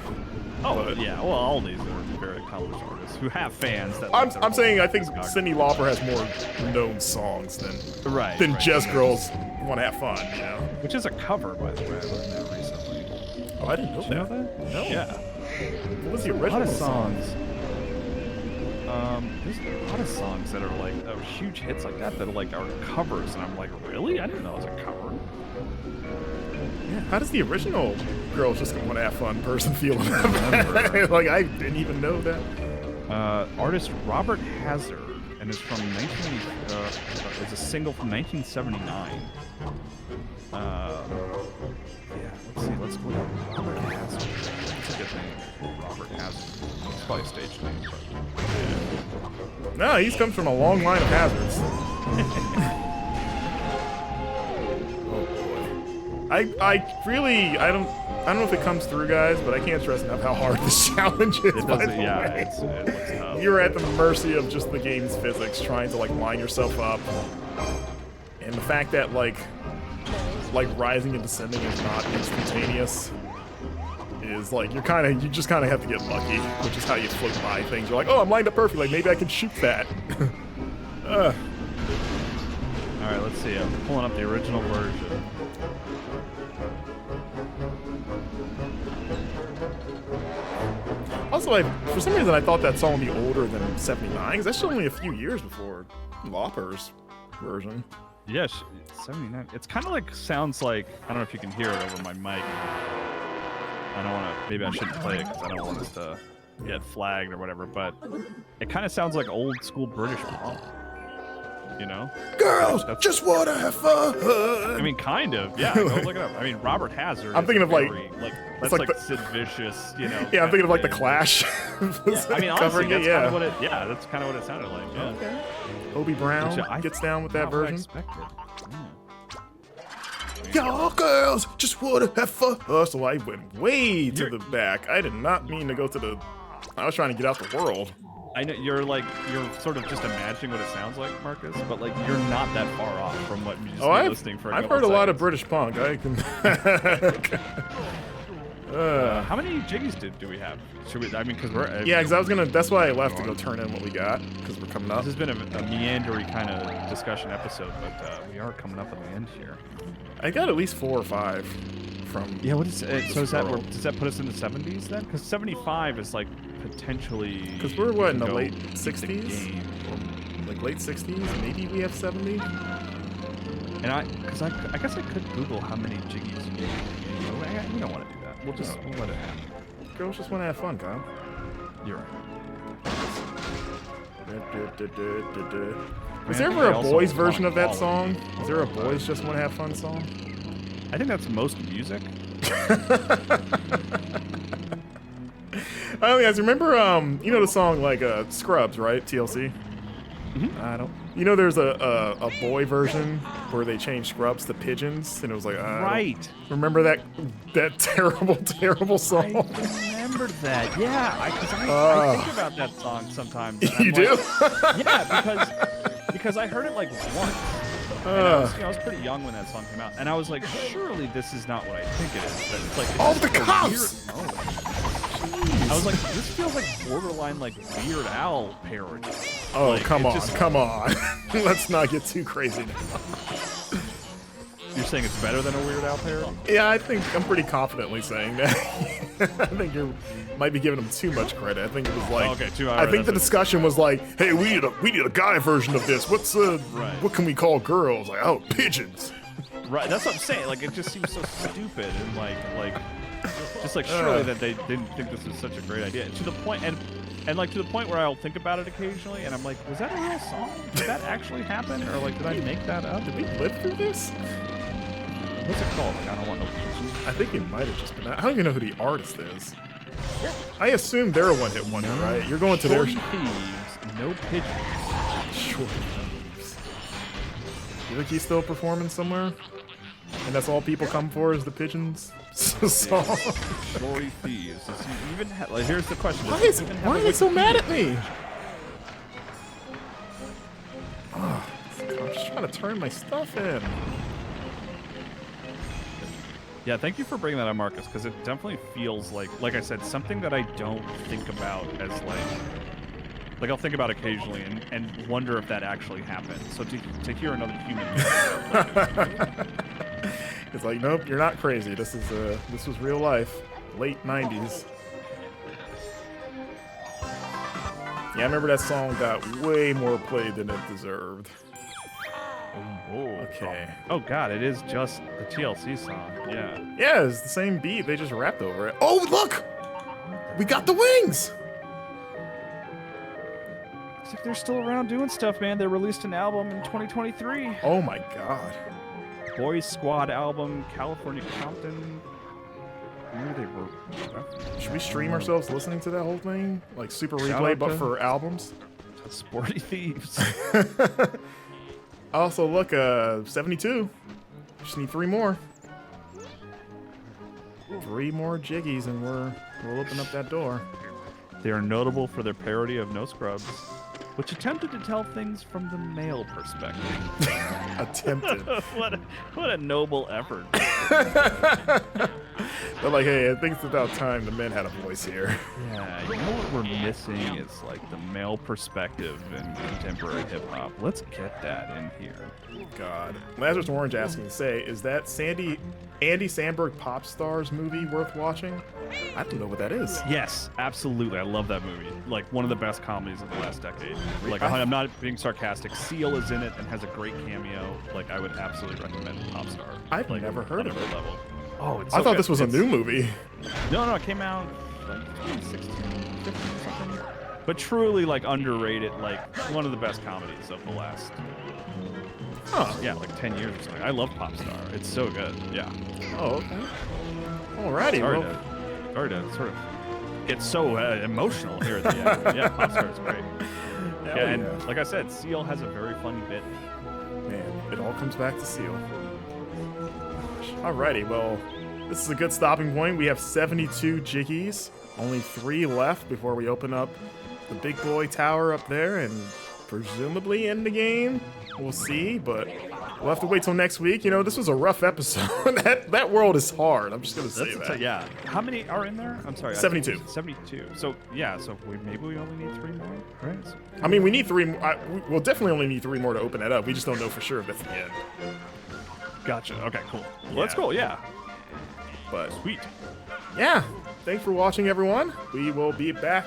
Oh, But- yeah. Well, all these are very accomplished artists who have fans. That I'm saying I think Cyndi Lauper has more known songs than right, Just Girls Want to Have Fun, you know? which is a cover, by the way. I learned that recently. Oh, I didn't know Did you know that. that? No. Yeah. What was the A lot original of song? songs. There's a lot of songs that are like huge hits like that are like are covers, and I'm like, really? I didn't know it was a cover. Yeah. How does the original Girls Just Want to Have Fun person feel about that? Like, I didn't even know that. Artist Robert Hazard, and it's from 1980. It's a single from 1979. Yeah, let's see. Let's look up Robert Hazard. That's a good name. Robert Hazard. It's probably a stage name, but No, he's come from a long line of hazards. Oh boy. I don't know if it comes through, guys, but I can't stress enough how hard this challenge is. it by the doesn't. Yeah, way. it looks tough. You're at the mercy of just the game's physics, trying to like line yourself up, and the fact that like rising and descending is not instantaneous is like you just kind of have to get lucky, which is how you float by things. You're like, oh, I'm lined up perfectly. Maybe I can shoot that. All right, let's see. I'm pulling up the original version. Also, for some reason, I thought that song would be older than '79, because that's only a few years before Lauper's version. Yeah, 79. It's kind of like sounds like I don't know if you can hear it over my mic. I don't want to. Maybe I shouldn't play it because I don't want us to get flagged or whatever. But it kind of sounds like old school British pop. You know? Girls just wanna have fun. I mean, kind of. Yeah, go look it up. I mean, Robert Hazard. I'm thinking of very, like that's like like the- Sid Vicious. You know? Yeah, I'm thinking of like the thing. Clash. Yeah, I mean, honestly, covering that's it. kind Yeah. of what it. Yeah, that's kind of what it sounded like. Yeah. Okay. Obi Brown Which I- gets down with that Not what I version. expected. Y'all girls just wanna have fun. Oh, so I went way to You're- the back. I did not mean to go to the. I was trying to get out the world. I know you're sort of just imagining what it sounds like, Marcus, but like you're not that far off from what you just Oh, been listening for. I've heard a lot of British punk. I can. How many jiggies do we have? Should we? I mean, because we're Yeah, because I was gonna. That's why I left to go turn in what we got because we're coming up. This has been a meandery kind of discussion episode, but we are coming up on the end here. I got at least 4 or 5 from. Yeah, what is it? So is that world. does that put us in the 70s then? Because 75 is like potentially. Because we're what in the go late with the 60s, game. like late 60s. Maybe we have 70. And I guess I could Google how many jiggies you need. We don't want to do that. We'll let it happen. Girls just want to have fun, Kyle. You're right. Was there I think ever they a also boys want version of that quality. song? Is there a boys just want to have fun song? I think that's most music. Oh, guys, remember you know the song like Scrubs, right? TLC. I don't. You know, there's a boy version where they changed Scrubs to pigeons, and it was like Right. Remember that terrible song? I remember that. Yeah, I think about that song sometimes. and You I'm do? like- yeah, because I heard it like once. And I was pretty young when that song came out, and I was like, surely this is not what I think it is. But it's like it's Oh, just the like a cops! weird- no. I was like, this feels like borderline like Weird Al parody. Oh, Like, come it on, just- come on. Let's not get too crazy now. You're saying it's better than a Weird Al parody? Yeah, I think I'm pretty confidently saying that. I think you might be giving him too much credit. I think it was like, Okay, I think the that's discussion was like, hey, we need a guy version of this. What's Right. what can we call girls? Like, oh, pigeons. Right, that's what I'm saying. Like, it just seems so stupid and like, just like surely that they didn't think this was such a great idea. To the point, and And like to the point where I'll think about it occasionally, and I'm like, was that a real song? Did that actually happen, or like did I make that up? Did we live through this? What's it called? Like, I don't want no pigeons. I think it might have just been that. I don't even know who the artist is. I assume they're a one-hit wonder, right? You're going to their Shorty thieves, no pigeons. Short Thieves. You think he's still performing somewhere? And that's all people come for is the pigeons song? Shorty thieves. Does he even like, here's the question. Why Does he even have are a they so Wikipedia? mad at me? Ugh, I'm just trying to turn my stuff in. Yeah, thank you for bringing that up, Marcus, because it definitely feels like I said, something that I don't think about as like I'll think about occasionally and wonder if that actually happened. So to hear another human, It's like, nope, you're not crazy. This was real life, late '90s. Yeah, I remember that song got way more played than it deserved. Okay. Oh God, it is just the TLC song. Yeah. Yeah, it's the same beat. They just rapped over it. Oh, look! We got the wings! Looks like they're still around doing stuff, man. They released an album in 2023. Oh my god. Boys Squad album, California Compton. Maybe they were. Should we stream ourselves listening to that whole thing? Like Super Shout Replay, out but to- for albums? Sporty Thieves. Also, look, 72. Just need 3 more. 3 more jiggies and we'll open up that door. They are notable for their parody of No Scrubs, which attempted to tell things from the male perspective. Attempted. what a noble effort. They're like, hey, I think it's about time the men had a voice here. Yeah, you know what we're missing is like the male perspective in contemporary hip hop. Let's get that in here. God. Lazarus Orange asking, is that Andy Samberg Pop Stars movie worth watching? I don't know what that is. Yes, absolutely. I love that movie. Like one of the best comedies of the last decade. Like I'm not being sarcastic. Seal is in it and has a great cameo. Like I would absolutely recommend Pop Star. I've like, never heard on of every it. level. Oh, it's I so thought good. this was a It's- new movie. No, it came out like 2016, 15 or something. But truly like underrated, like one of the best comedies of the last, Huh. yeah, like 10 years or something. I love Pop Star. It's so good. Yeah. Oh, okay. Alrighty, Sorry to sort of get so emotional here at the end. Yeah, Pop Star is great. Yeah, and like I said, Seal has a very funny bit. Man, it all comes back to Seal. Alrighty, well, this is a good stopping point. We have 72 jiggies. Only 3 left before we open up the big boy tower up there and presumably end the game. We'll see, but we'll have to wait till next week. You know, this was a rough episode. that world is hard. I'm just going to say that. Yeah. How many are in there? I'm sorry. 72. 72. So, yeah, so maybe we only need 3 more, right? I mean, we need 3 more. We'll definitely only need 3 more to open it up. We just don't know for sure if that's the end. Gotcha. Okay, cool. Well, that's cool, yeah. But Sweet. yeah, thanks for watching, everyone. We will be back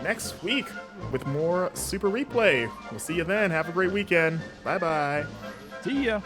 next week with more Super Replay. We'll see you then. Have a great weekend. Bye-bye. See ya.